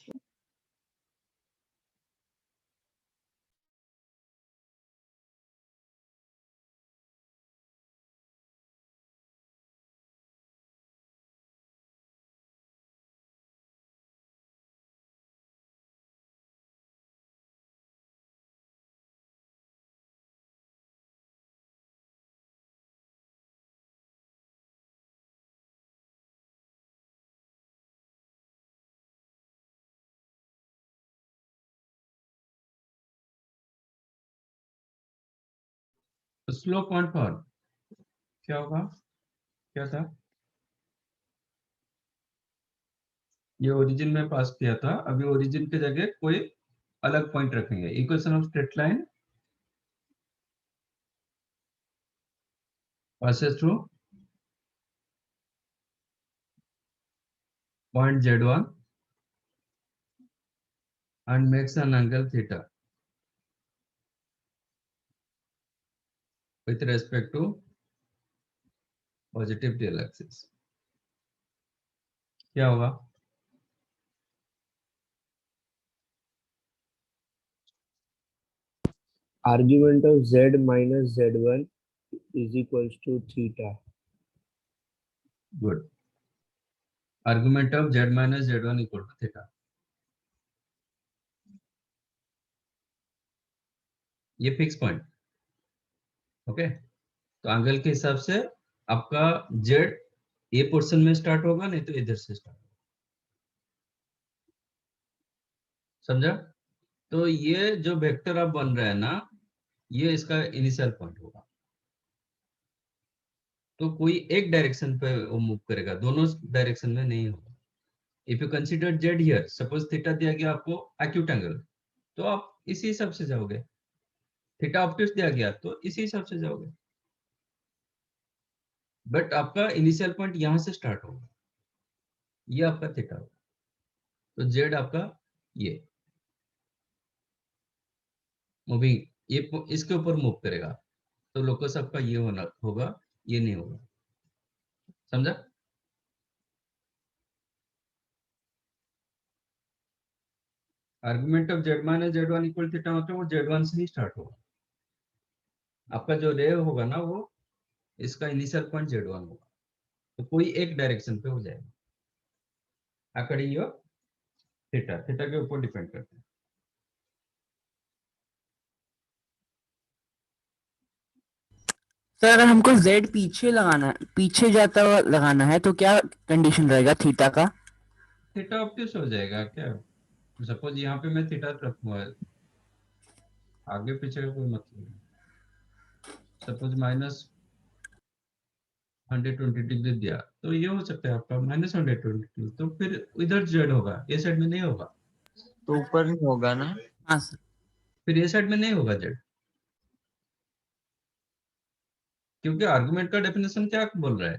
स्लोप पॉइंट पर क्या होगा, क्या था? ये ओरिजिन में पास किया था, अभी ओरिजिन की जगह कोई अलग पॉइंट रखेंगे। Equation of straight line passes through point Z1 and makes an angle theta with respect to positive tail axis। क्या होगा? Argument of z minus z1 is equals to theta. Good. Argument of z minus z1 equal to theta, ये fix point. Okay, तो angle के हिसाब से आपका z ये portion में स्टार्ट होगा, नहीं तो इधर से स्टार्ट होगा। समझा? तो ये जो वेक्टर आप बन रहा है ना, ये इसका इनिशियल पॉइंट होगा। तो कोई एक डायरेक्शन पे वो मूव करेगा, दोनों डायरेक्शन में नहीं होगा। If you consider Z here, suppose theta दिया गया आपको एक्यूट एंगल, तो आप इसी हिसाब से जाओगे। थीटा ऑब्ट्यूस दिया गया तो इसी हिसाब से जाओगे, बट आपका इनिशियल पॉइंट यहां से स्टार्ट होगा, ये आपका थीटा होगा। तो जेड आपका ये मूविंग, ये इसके ऊपर मूव करेगा, तो लोकस आपका ये होना होगा, ये नहीं होगा। समझा? Argument of Z minus Z one equal theta मतलब वो जेड वन से ही स्टार्ट होगा। आपका जो रे होगा ना, वो इसका इनिशियल पॉइंट जेड वन होगा, तो कोई एक डायरेक्शन पे हो जाएगा अकॉर्डिंग योर थीटा, थीटा के ऊपर डिपेंड करता है। सर अगर हमको z पीछे लगाना, पीछे जाता हुआ लगाना है तो क्या कंडीशन रहेगा थीटा का? थीटा ऑब्ट्यूस हो जाएगा क्या? सपोज यहाँ पे मैं थीटा रखूंगा, आगे पीछे का कोई मतलब नहीं। सपोज माइनस 120 डिग्री दिया, तो ये हो सकता है आपका माइनस 120, तो फिर इधर जेड होगा, ये साइड में नहीं होगा। तो ऊपर नहीं होगा ना? हाँ सर। फिर ये साइड में नहीं होगा जेड, क्योंकि आर्गुमेंट का डेफिनेशन क्या बोल रहा है?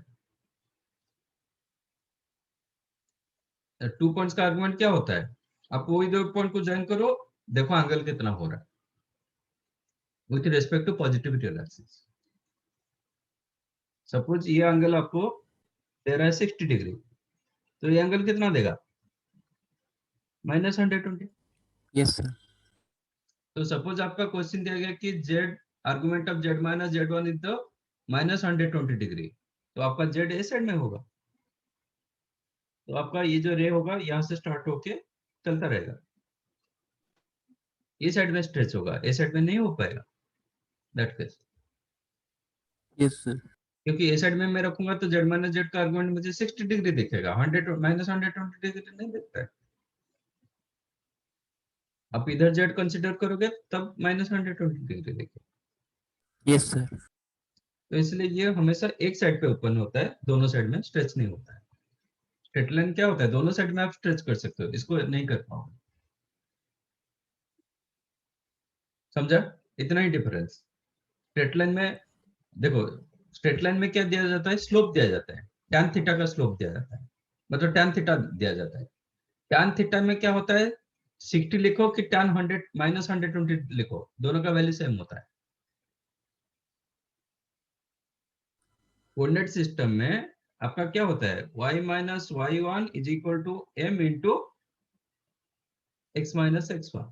टू पॉइंट्स का आर्गुमेंट क्या होता है? आप वही दो पॉइंट को ज्वाइन करो, देखो एंगल कितना हो रहा है with respect to positivity axis. Suppose ये एंगल आपको दे रहा है 60 डिग्री, तो ये एंगल कितना देगा? माइनस 120। Yes sir. तो सपोज आपका क्वेश्चन दिया गया कि Z argument of Z minus Z one is the minus 120 degree, तो आपका जेड ए साइड में होगा, तो आपका ये जो रे होगा यहाँ से स्टार्ट होके चलता रहेगा, ये साइड में स्ट्रेच होगा, ए साइड में नहीं हो पाएगा दैट केस। Yes sir. क्योंकि ए साइड में मैं रखूंगा तो जेड माइनस जेड का आर्गुमेंट मुझे 60 डिग्री दिखेगा, 100 माइनस 120 डिग्री नहीं दिखता है। आप इधर जेड कंसिडर करोगे तब माइनस 120 डिग्री दिखेगा। Yes sir. तो इसलिए ये हमेशा एक साइड पे ओपन होता है, दोनों साइड में स्ट्रेच नहीं होता है। स्ट्रेट लाइन क्या होता है, दोनों साइड में आप स्ट्रेच कर सकते हो, इसको नहीं कर पाओगे। समझा? इतना ही डिफरेंस। स्ट्रेट लाइन में देखो, स्ट्रेट लाइन में क्या दिया जाता है, स्लोप दिया जाता है, टैन थीटा का स्लोप दिया जाता है, मतलब टैन थीटा दिया जाता है। टैन थीटा में क्या होता है, 60 लिखो कि टैन 100 माइनस 120 लिखो, दोनों का वैल्यू सेम होता है। कोऑर्डिनेट सिस्टम में आपका क्या होता है, y minus y1 is equal to m into x minus x1।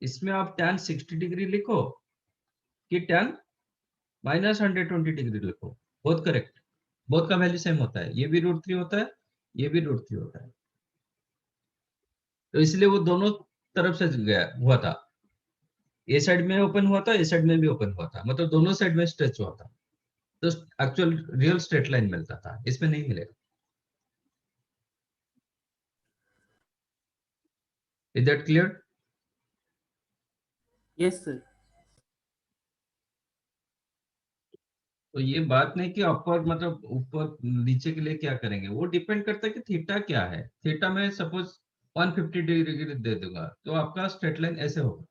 इसमें आप टैन 60 डिग्री लिखो कि टैन माइनस 120 डिग्री लिखो, बोथ करेक्ट, बोथ का वैल्यू सेम होता है। ये भी √3 होता है, ये भी √3 होता है। तो इसलिए वो दोनों तरफ से गया हुआ था, ए साइड में ओपन हुआ था, ए साइड में भी ओपन हुआ था, मतलब दोनों साइड में स्ट्रेच हुआ था। तो एक्चुअल रियल स्ट्रेट लाइन मिलता था, इसमें नहीं मिलेगा। Is that clear? Yes sir. तो ये बात नहीं कि अपर मतलब ऊपर नीचे के लिए क्या करेंगे, वो डिपेंड करता है कि थीटा क्या है। थीटा में सपोज 150 डिग्री दे दूंगा तो आपका स्ट्रेट लाइन ऐसे होगा,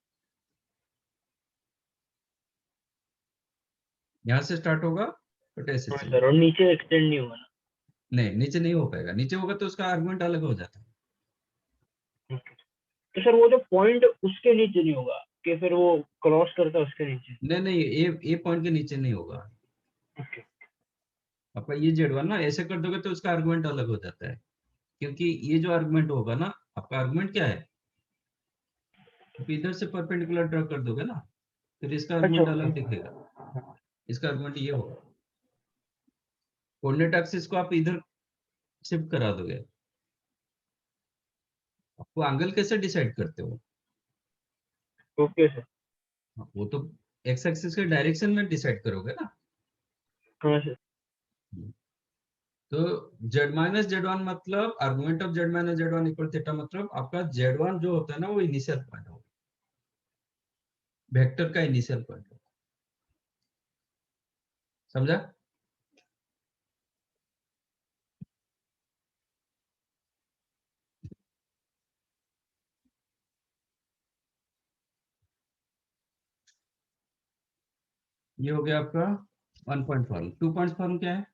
यहाँ से स्टार्ट होगा बट ऐसे हाँ चलेगा। सर, और नीचे एक्सटेंड नहीं होगा ना? नहीं, नीचे नहीं हो पाएगा, नीचे होगा तो उसका आर्गुमेंट अलग हो जाता है। तो सर वो जो पॉइंट उसके नीचे नहीं होगा कि फिर वो क्रॉस करता है उसके नीचे? नहीं नहीं, ए पॉइंट के नीचे नहीं होगा। ओके। आपका ये Z1 ना ऐसे कर दोगे तो उसका आर्गुमेंट अलग हो जाता है, क्योंकि ये जो आर्गुमेंट होगा ना, आपका आर्गुमेंट क्या है, आप इधर से परपेंडिकुलर ड्रॉ कर दोगे ना, फिर इसका अच्छा, आर्गुमेंट ओके। अलग दिखेगा। इसका आर्गुमेंट ये होगा, कोऑर्डिनेट एक्सिस को आप इधर शिफ्ट करा दोगे। आपको एंगल कैसे डिसाइड करते हो, ओके सर। वो तो एक्स एक्सिस के डायरेक्शन में डिसाइड करोगे ना। हाँ सर। तो z माइनस Z1 मतलब argument of z minus Z1 equal theta, मतलब आपका Z1 जो होता है ना वो इनिशियल पॉइंट होगा, वेक्टर का इनिशियल पॉइंट होगा। समझा? ये हो गया आपका 1 पॉइंट फॉर्म। 2 पॉइंट फॉर्म क्या है,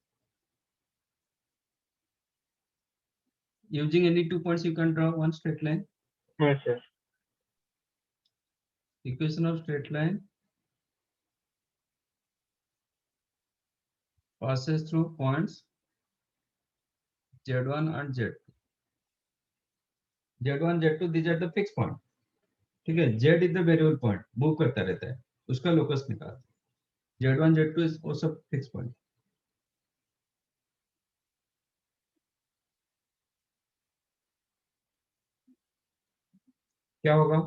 using any 2 points you can draw one straight line. हाँ sir. Equation of straight line passes through points Z1 and Z2. Z1 Z2 these are the fixed point, ठीक है। Z is the variable point, move करता रहता है, उसका locus निकाल। Z1 Z2 is वो सब फिक्स पॉइंट। क्या होगा,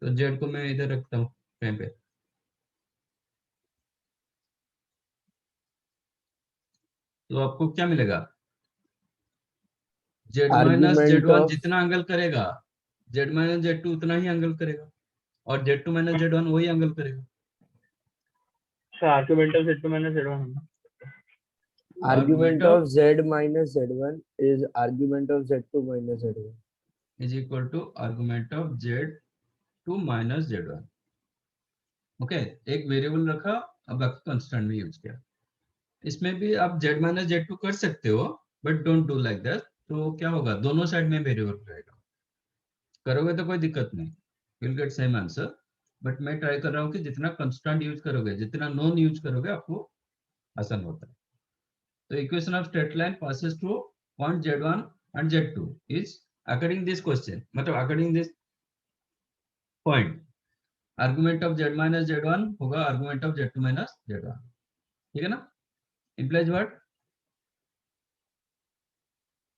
तो Z को मैं इधर रखता हूँ फ्रेम पे, तो आपको क्या मिलेगा, Z minus Argument Z1 of जितना एंगल करेगा Z माइनस Z2 उतना ही एंगल करेगा, और Z2 माइनस Z1 वही एंगल करेगा। Sir argument of Z2 minus Z1 है। argument of z minus z1 is argument of z2 minus z1. Is equal to argument of Z2 minus Z1। Okay, एक variable रखा, अब बाकी constant में use किया। इसमें भी आप Z माइनस Z2 कर सकते हो, but don't do like that. तो क्या होगा, दोनों साइड में वेरिएबल रहेगा, करोगे तो कोई दिक्कत नहीं, will get same answer. But मैं ट्राई कर रहा हूँ कि जितना कांस्टेंट यूज करोगे, जितना नॉन यूज करोगे, आपको आसान होता है। तो equation of straight line passes through point Z1 and Z2 is according this question, मतलब according this point, argument of Z minus Z1 होगा argument of Z2 minus Z1, ठीक है ना। इम्प्लाइज व्हाट,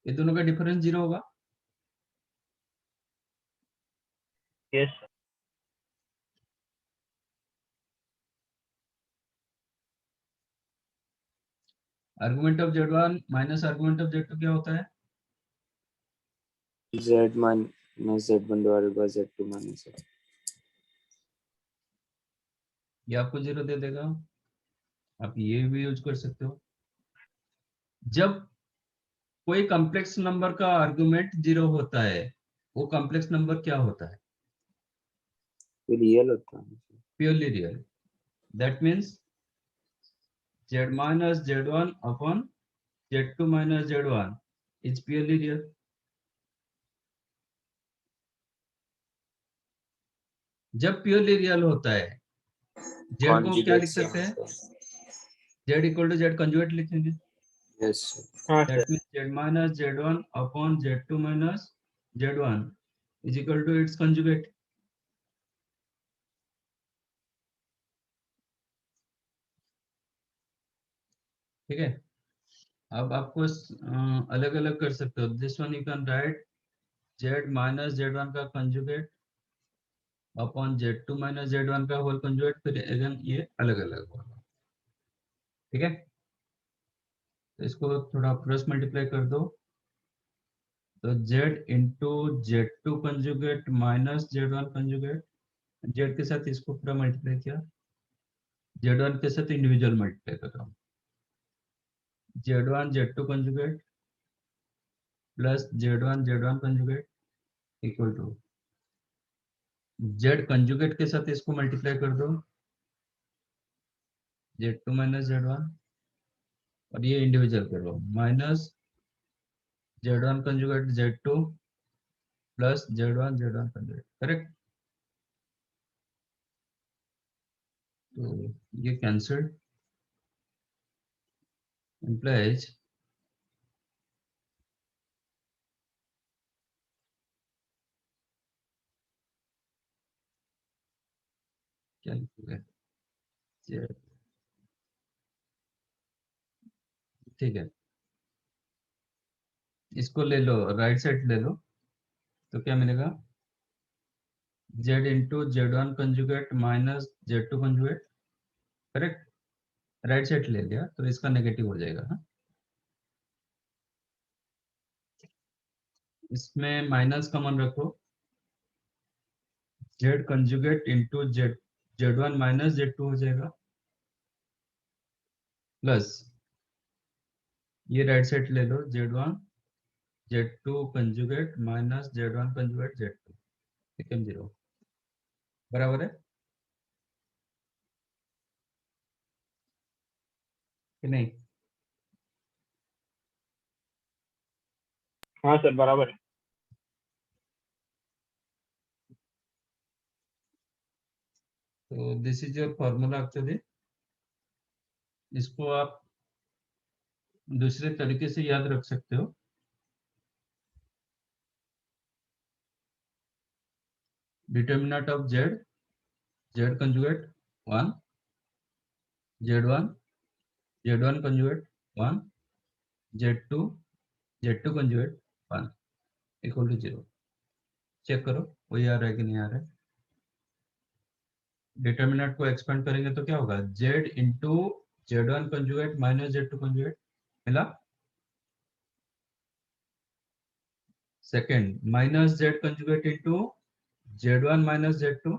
ये दोनों का डिफरेंस 0 होगा। Yes sir. Argument of Z1 minus argument of Z2 क्या होता है? Z minus Z1 divided by Z2 minus Z2. ये आपको 0 दे देगा। आप ये भी यूज कर सकते हो। जब कोई कॉम्प्लेक्स नंबर का आर्गुमेंट 0 होता है, वो कॉम्प्लेक्स नंबर क्या होता है? ये रियल होता है। Purely real. That means Z minus Z1 upon Z2 minus Z1 is purely real. जब प्योरली रियल होता है, Z को क्या लिख सकते हैं? Z equal to Z conjugate लिखेंगे। यस हाँ sir. That means Z minus Z1 upon Z2 minus Z1 is equal to its conjugate. ठीक है। अब आपको अलग अलग कर सकते हो। This one you can write Z minus Z1 का conjugate upon Z2 minus Z1 का होल कंजुगेट, फिर अगेन ये अलग अलग होगा। ठीक है, तो इसको थोड़ा क्रॉस मल्टीप्लाई कर दो, तो Z into Z2 conjugate minus Z1 conjugate, Z के साथ इसको पूरा मल्टीप्लाई किया, Z1 के साथ इंडिविजुअल मल्टीप्लाई कर रहा हूँ, Z1 Z2 conjugate plus Z1 Z1 conjugate equal to Z conjugate के साथ इसको मल्टीप्लाई कर दो, Z2 माइनस Z1, और ये इंडिविजुअल करो, minus Z1 conjugate Z2 plus Z1 Z1 conjugate. Correct? तो ये कैंसिल implies क्या लिखोगे? ठीक है, इसको ले लो, राइट साइड ले लो, तो क्या मिलेगा? Z into Z1 conjugate minus Z2 conjugate. Correct? Right side ले लिया तो इसका नेगेटिव हो जाएगा। हाँ? इसमें माइनस कॉमन रखो, Z conjugate into Z1 minus Z2 हो जाएगा, प्लस ये राइट साइड ले लो, Z1 Z2 conjugate minus Z1 conjugate Z2 become 0, बराबर है कि नहीं? हाँ सर बराबर है। तो this is your formula actually. इसको आप दूसरे तरीके से याद रख सकते हो। Determinant of Z conjugate 1, Z1 Z1 conjugate 1, Z2 conjugate 1 equal to 0। Check करो वही आ रहा है कि नहीं आ रहा है। डिटर्मिनेंट को एक्सपेंड करेंगे तो क्या होगा? Z into Z1 conjugate minus Z2 conjugate मिला। Second, minus Z conjugate into Z1 minus Z2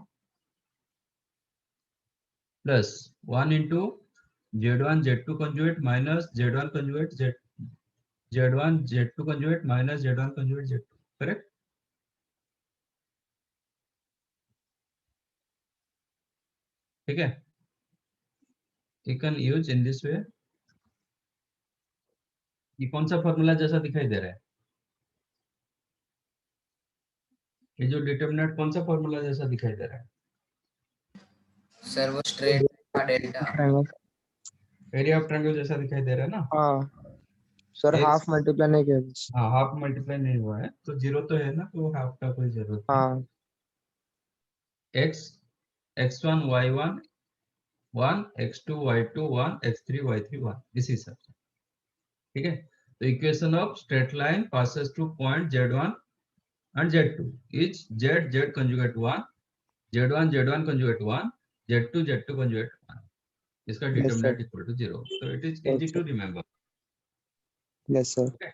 plus 1 into Z1 Z2 conjugate minus Z1 conjugate Z1 Z2 conjugate minus Z1 conjugate Z2। Correct? ठीक है, you can use in this way। ये कौन सा formula जैसा दिखाई दे रहा है? ये जो डिटर्मिनेंट कौन सा फॉर्मूला जैसा दिखाई दे रहा है? सर वो straight delta. Area of triangle जैसा दिखाई दे रहा है ना? हाँ सर, हाफ मल्टीप्लाई नहीं किया बस। हाँ, हाफ मल्टीप्लाई नहीं हुआ है तो 0 तो है ना, तो हाफ का कोई जरूरत नहीं। हाँ x1 y1 1, x2 y2 1, x3 y3 1, इसी हिसाब से। ठीक है, तो equation of straight line passes two point Z1 and Z2. Each Z conjugate 1, Z1 conjugate 1, Z2 conjugate 1. इसका Yes, sir. determinant equal to 0. So it is easy Yes, to sir. remember. Yes, sir. Okay.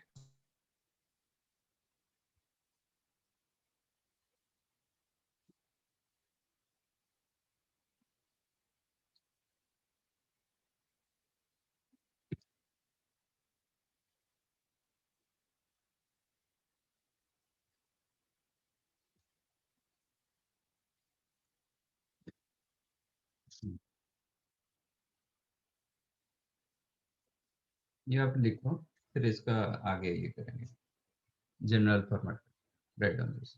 ये आप लिखो, फिर इसका आगे ये करेंगे general format write down this.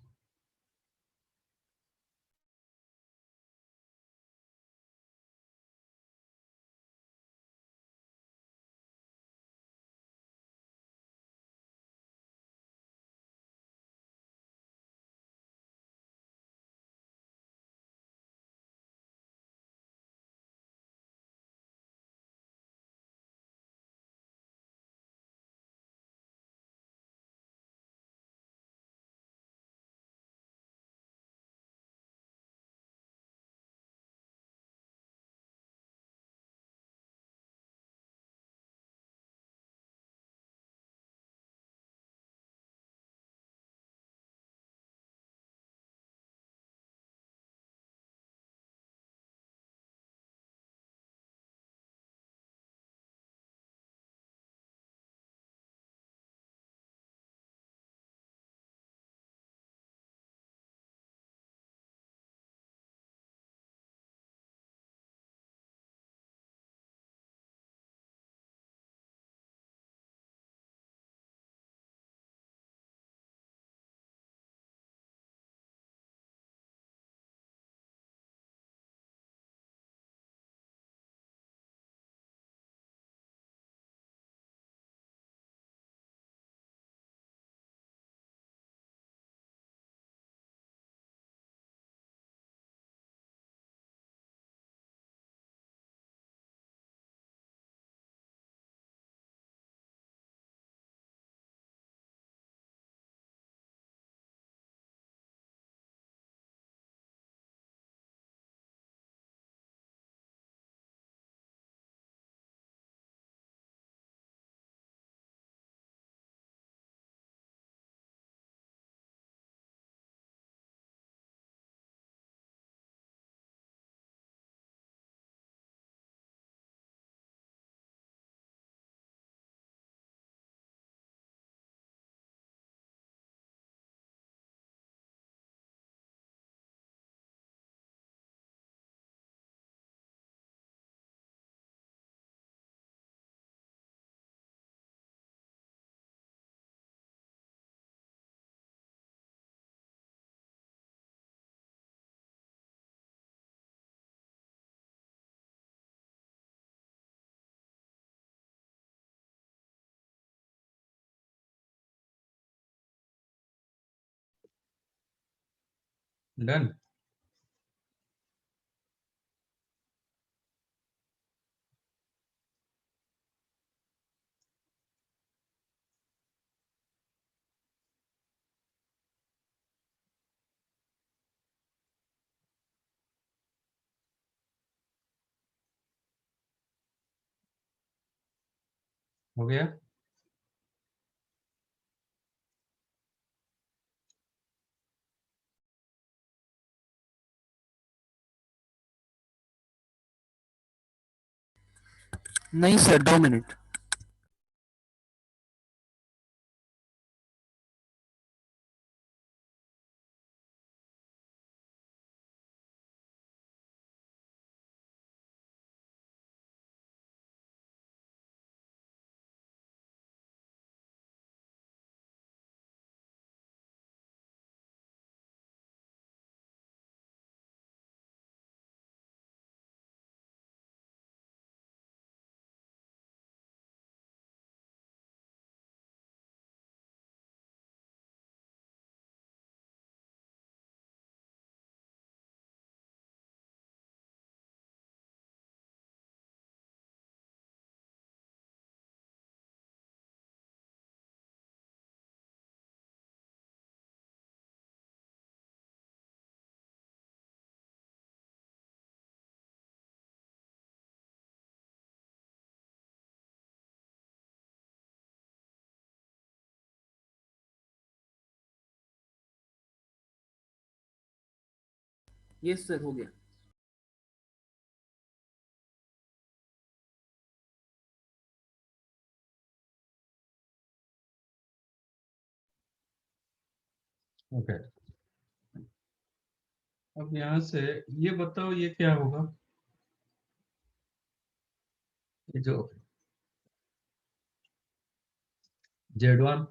Done. हो गया. नहीं सर, 2 मिनट. यस सर, हो गया। ओके, अब यहाँ से ये बताओ ये क्या होगा, ये जो Z1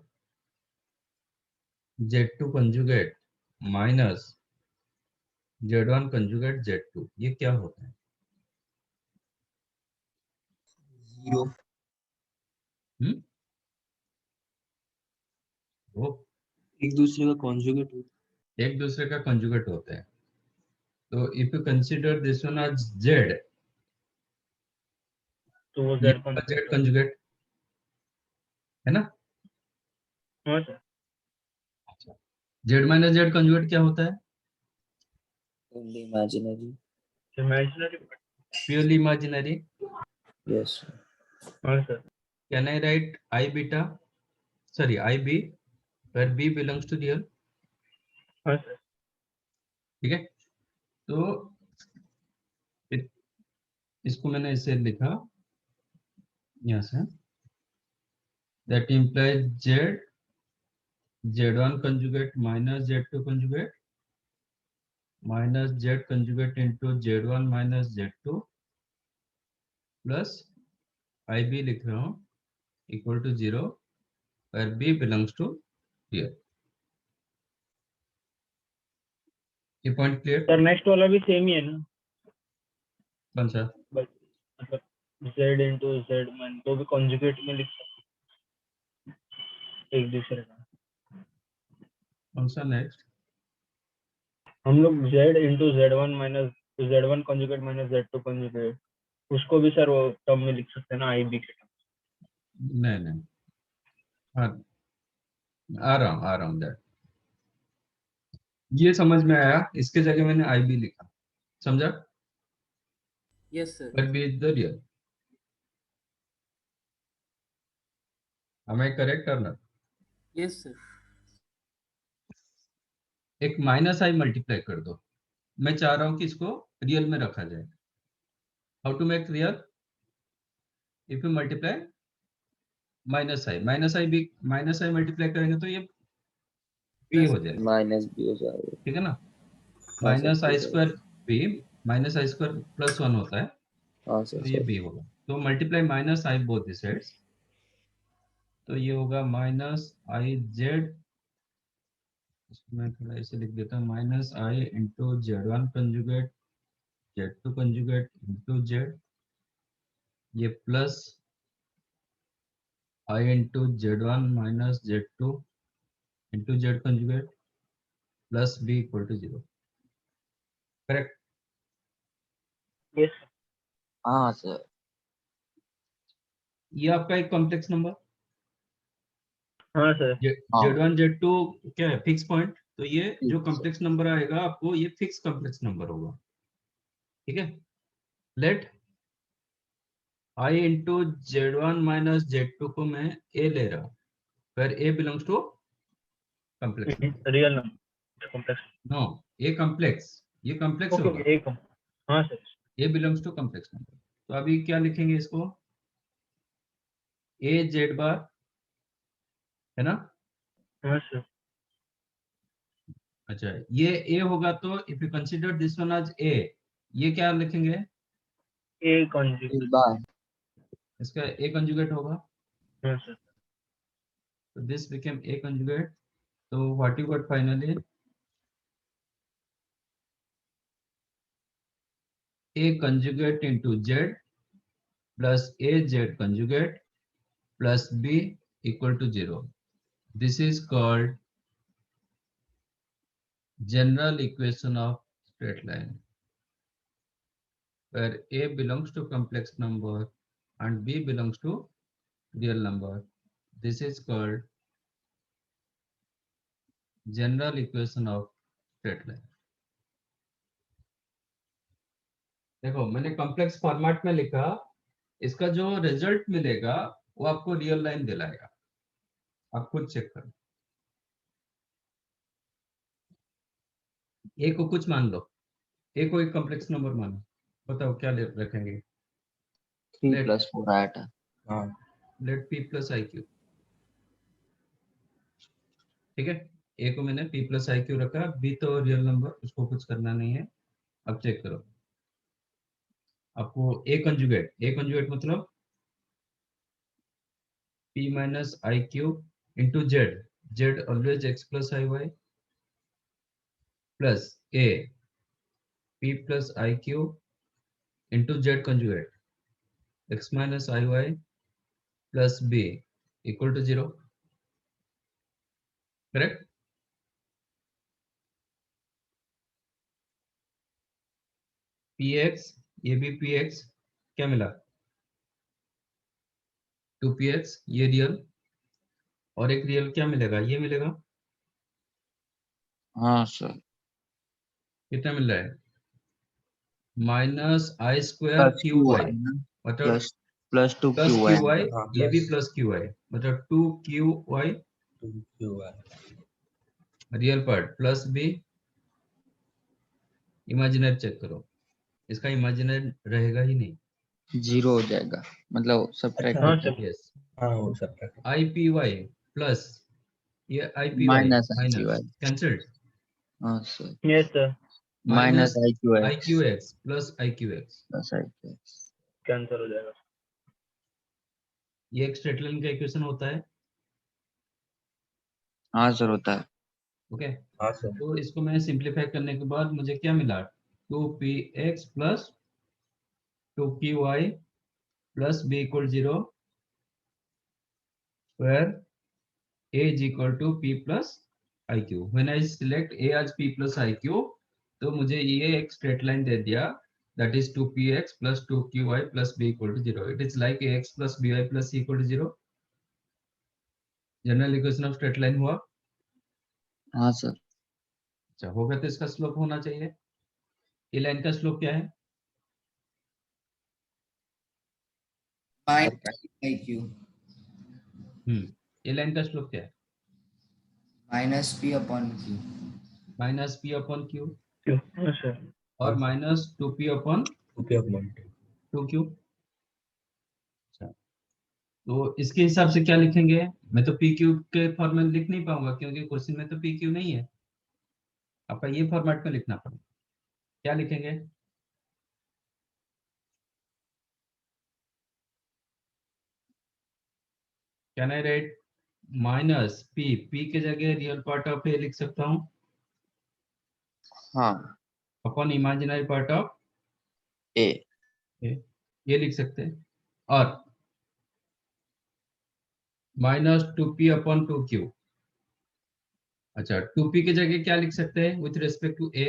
Z2 conjugate minus Z1 conjugate Z2, ये क्या होता है? जीरो। हम्म, वो एक दूसरे का कॉन्जुगेट होता एक दूसरे का कंजुगेट होता है। तो if you consider this one as Z, तो वो ये Z Z कंजुगेट। कंजुगेट है ना? हाँ sir. Z minus Z conjugate क्या होता है? है, only imaginary. Imaginary. Purely imaginary. Yes हाँ sir. Can I write I beta, sorry I B, where B belongs to real? हाँ सर। ठीक है, तो इसको मैंने ऐसे लिखा यहाँ से, that implies Z1 conjugate minus Z2 conjugate minus Z conjugate into Z1 minus Z2 plus IB लिख रहा हूँ equal to 0 where B belongs to here. ये पॉइंट क्लियर? सर नेक्स्ट वाला भी सेम ही है ना, कौन सा? मतलब Z into Z मान तो भी कॉन्जुगेट में लिख सकते एक दूसरे का। कौन सा नेक्स्ट? हम लोग Z into Z1 minus Z1 conjugate minus Z2 conjugate, उसको भी सर वो टर्म में लिख सकते हैं ना, IB के टर्म। नहीं नहीं, हाँ आ रहा हूँ दैट, ये समझ में आया, इसके जगह मैंने IB लिखा, समझा? Yes sir. Where B is the real. Am I correct or not? Yes sir. एक माइनस I मल्टीप्लाई कर दो, मैं चाह रहा हूं कि इसको रियल में रखा जाए। How to make real? If you multiply minus I भी माइनस I मल्टीप्लाई करेंगे तो ये बी हो जाएगा, माइनस बी हो जाएगा। ठीक है ना? हाँ सर, माइनस हो आई जाएगा। Square B, minus i square plus 1 होता है, हाँ सर, तो ये बी होगा। तो multiply minus I both the sides, तो ये होगा माइनस IZ, इसको मैं थोड़ा ऐसे लिख देता हूँ, minus I into Z1 conjugate Z2 conjugate into Z, ये plus I into Z1 minus Z2 into Z conjugate plus B equal to 0। Correct? Yes. हाँ सर। ये आपका एक कॉम्प्लेक्स नंबर हाँ सर। हाँ। Z1 Z2 क्या है? Fix point. तो ये जो Fixed. कॉम्प्लेक्स नंबर आएगा आपको, ये फिक्स कॉम्प्लेक्स नंबर होगा, ठीक है? Late I into Z1 minus Z2 को मैं A ले रहा हूँ, where A belongs to complex number. Real number complex. No, A complex, ये कॉम्प्लेक्स ओके होगा, ओके, एक हाँ sir. A belongs to complex number. तो अभी क्या लिखेंगे इसको? A Z बार, है ना? हाँ सर। अच्छा, ये A होगा तो if you consider this one as A, ये क्या लिखेंगे? A conjugate. एक बार। इसका A कंजुगेट होगा, हाँ सर। तो दिस बिकेम A कंजुगेट। तो what you got finally? A conjugate into Z plus AZ conjugate plus B equal to 0. This is called general equation of straight line, where A belongs to complex number and B belongs to real number. This is called general equation of straight line. देखो मैंने complex format में लिखा, इसका जो result मिलेगा वो आपको real line दिलाएगा, आप खुद चेक करो। ए को कुछ मान लो, ए को एक कॉम्प्लेक्स नंबर मानो, बताओ क्या रखेंगे? 3 Let- plus 4 आया था। Let p plus i q, ठीक है। ए को मैंने p प्लस आई क्यू रखा, b तो रियल नंबर, उसको कुछ करना नहीं है। अब चेक करो, आपको ए कंजुगेट मतलब p minus i q into z always x plus i y plus A p plus i q into Z conjugate x minus i y plus b equal to 0, correct. px, ये भी px, क्या मिला? 2px, ये real, और एक real क्या मिलेगा? ये मिलेगा। हाँ सर। कितना मिल रहा है? Minus i square plus q q y, i ना, मतलब plus 2 plus q q i. Y, ये भी प्लस क्यू वाई, मतलब 2 q y real part plus b imaginary. Check करो, इसका इमेजिनरी रहेगा ही नहीं। 0 हो जाएगा, मतलब सब्ट्रैक्ट हाँ होता है। Sir. Yes, i p y plus ये i p y minus i q minus i. Cancelled, हाँ sir. Yes sir, minus minus i q i x q x plus i q x, plus i q x. Cancel हो जाएगा। ये एक straight line का equation होता है, हाँ sir, होता है। ओके। तो इसको मैं सिंप्लीफाई करने के बाद मुझे क्या मिला? 2px plus 2qy plus b equal 0 where a is equal to p plus iq. When I select a as p plus iq, तो मुझे ये एक स्ट्रेट लाइन दे दिया, that is 2px plus 2qy plus b equal to 0. It is like ax plus by plus c equal to 0. General equation of straight line हुआ। हाँ sir. अच्छा, होगा तो इसका स्लोप होना चाहिए। ये लाइन का स्लोप क्या है? ये लाइन का स्लोप क्या है? Minus P upon Q. Minus P upon Q क्यों? हाँ सर। और माइनस 2p अपॉन 2q। तो इसके हिसाब से क्या लिखेंगे? मैं तो पी क्यू के फॉर्मेट लिख नहीं पाऊंगा क्योंकि क्वेश्चन में तो पी क्यू नहीं है। आपका ये फॉर्मेट में लिखना पड़ेगा। क्या लिखेंगे? Can I right minus P के जगह रियल पार्ट ऑफ ए लिख सकता हूँ हाँ। अपॉन इमेजिनरी पार्ट ऑफ ए। ए, ये लिख सकते हैं। और माइनस 2p अपॉन 2q। अच्छा, 2p के जगह क्या लिख सकते हैं with respect to a?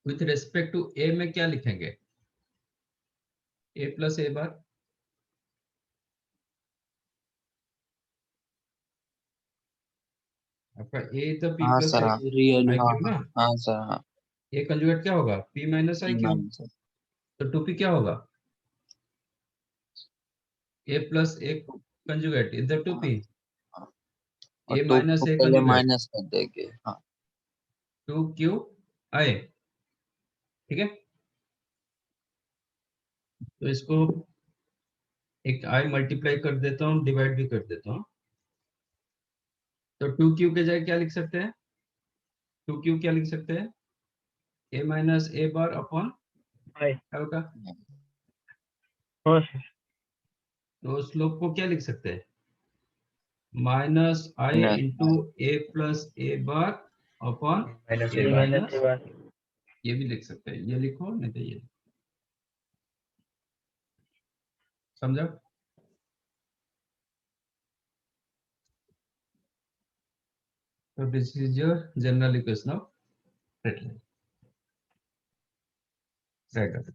With respect to a में क्या लिखेंगे? ए प्लस ए बार, आपका ए तो पी हाँ प्लस सर। ए हाँ रियल। आई हाँ क्यू ना। हाँ सर। हाँ। ए कंजुगेट क्या होगा? p minus i q. Minus. तो 2p क्या होगा? ए प्लस ए कंजुगेट इधर 2p, और ए टू माइनस को ए पहले कंजुगेट माइनस कर देंगे। हाँ। 2q i, ठीक है। तो इसको एक i मल्टीप्लाई कर देता हूँ, डिवाइड भी कर देता हूँ। तो 2q के जगह क्या लिख सकते हैं? 2q क्या लिख सकते हैं? a minus A bar upon I. क्या होगा? हाँ सर। तो स्लोप को क्या लिख सकते हैं? माइनस आई इंटू ए प्लस ए बार अपॉन ए ये मैंने माइनस, बात। ये भी लिख सकते हैं, ये लिखो नहीं तो ये, समझा? So this is your general equation of straight line. Right.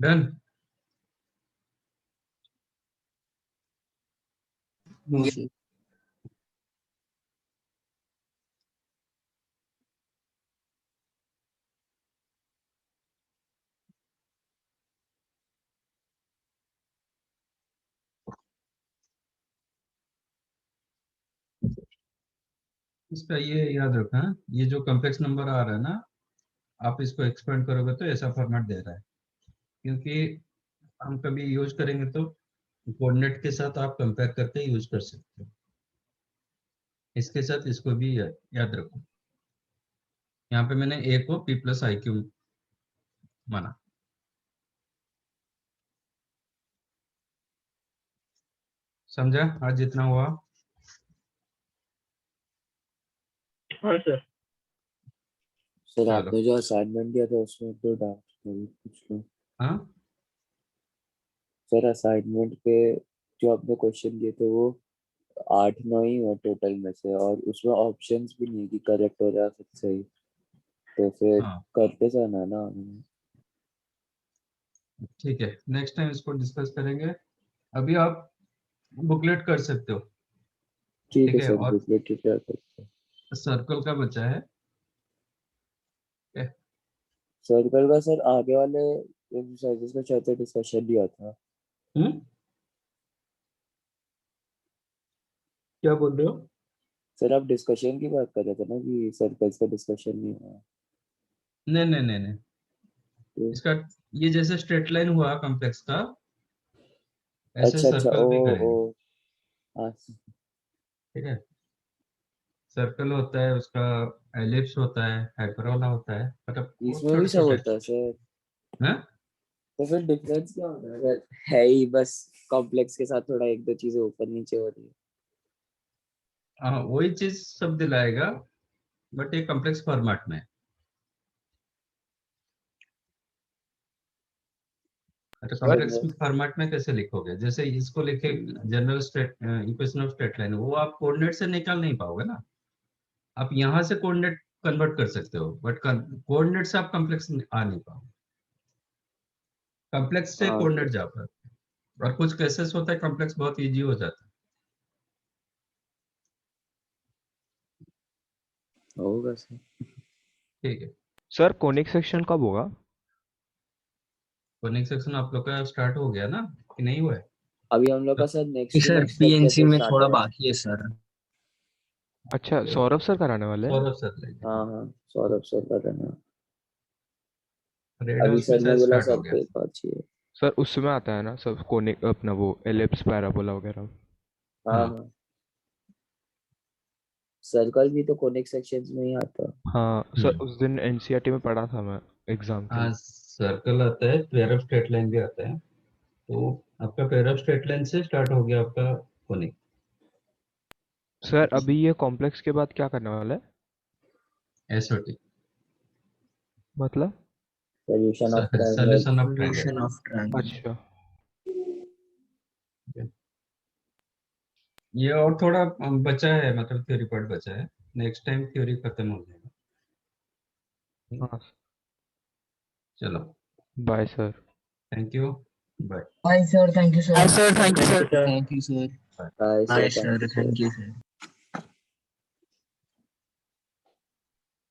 Done. No, sir. इसका ये याद रखना, ये जो कॉम्प्लेक्स नंबर आ रहा है ना, आप इसको एक्सपेंड करोगे तो ऐसा फॉर्मेट दे रहा है, क्योंकि हम कभी यूज करेंगे तो कोऑर्डिनेट के साथ आप कंपेयर करके यूज कर सकते हो। इसके साथ इसको भी याद रखो। यहाँ पे मैंने a को p प्लस आई क्यू माना। समझा आज जितना हुआ? हाँ सर। सर चलो। आपने जो असाइनमेंट दिया था उसमें तो डाउट कुछ लो। हाँ सर असाइनमेंट पे जो आपने क्वेश्चन दिए थे वो 8-9 ही हुआ टोटल में से, और उसमें ऑप्शंस भी नहीं कि करेक्ट हो या फिर सही, तो फिर हाँ करते जाना ना। ठीक है, नेक्स्ट टाइम इसको डिस्कस करेंगे। अभी आप बुकलेट कर सकते हो। ठीक ठीक है है, सर, और बुकलेट ठीक है। सर्कल का बचा है। सर्कल का सर आगे वाले एक्सरसाइजेस में चौथे डिस्कशन दिया था। क्या बोल रहे हो? सर आप डिस्कशन की बात कर रहे थे ना कि सर्कल्स का डिस्कशन नहीं हुआ। नहीं नहीं नहीं नहीं, तो इसका ये जैसे स्ट्रेट लाइन हुआ कॉम्प्लेक्स का, ऐसे अच्छा सर्कल ओ भी ओ करेंगे। हाँ ठीक है, सर्कल होता है, उसका एलिप्स होता है, हाइपरबोला होता है, मतलब वो इसमें भी छोटे सब छोटे। होता है सर। हाँ तो फिर डिफरेंस क्या होता है अगर है ही बस कॉम्प्लेक्स के साथ थोड़ा एक दो चीजें ऊपर नीचे हो रही है? हाँ, वही चीज सब दिलाएगा, बट ये कॉम्प्लेक्स फॉर्मेट में है। अच्छा, सर कॉम्प्लेक्स फॉर्मेट में कैसे लिखोगे? जैसे इसको लिखे general straight equation of straight line, वो आप कोऑर्डिनेट से निकाल नहीं पाओगे ना। आप यहाँ से कोऑर्डिनेट कन्वर्ट कर सकते हो, बट कोऑर्डिनेट से आप कॉम्प्लेक्स आ नहीं पाओगे। कॉम्प्लेक्स से हाँ कोऑर्डिनेट जा पाते, और कुछ केसेस होता है कॉम्प्लेक्स बहुत इजी हो जाता है। होगा सर। ठीक है, सर कोनिक सेक्शन कब होगा? कोनिक सेक्शन आप लोग का स्टार्ट हो गया ना कि नहीं हुआ है? अभी हम लोग का sir next sir next lecture PNC से में स्टार्ट थोड़ा होगा। बाकी है सर। अच्छा, सौरभ सर कराने वाले हैं? सौरभ सर लेंगे। हाँ हाँ, सौरभ सर का रहना। रेड अभी हाउस में सर ने शायद बोला स्टार्ट हो सर गया। को एक बात चाहिए। सर उसमें आता है ना सब कोनिक अपना वो एलिप्स पैराबोला वगैरह। हाँ हाँ हाँ, सर्कल भी तो कोनिक सेक्शंस में ही आता है। हाँ सर, उस दिन एनसीईआरटी में पढ़ा था मैं एग्जाम के हाँ, लिए। सर्कल आता है, पेयर ऑफ स्ट्रेट लाइन भी आता है। तो आपका पेयर ऑफ स्ट्रेट लाइन से स्टार्ट हो गया आपका कोनिक। सर अभी ये कॉम्प्लेक्स के बाद क्या करने वाला है? एसओटी, मतलब? Solution of triangle. Solution of triangle. Solution of triangle. अच्छा। ये और थोड़ा बचा है, मतलब थ्योरी पार्ट बचा है। नेक्स्ट टाइम थ्योरी खत्म हो जाएगा। हाँ, चलो, bye sir. Thank you, bye. Bye, sir. Thank you, sir. Hi sir, thank you thank sir. You sir. Thank you, sir. Hi hi sir, thank sir, you sir. Thank you sir.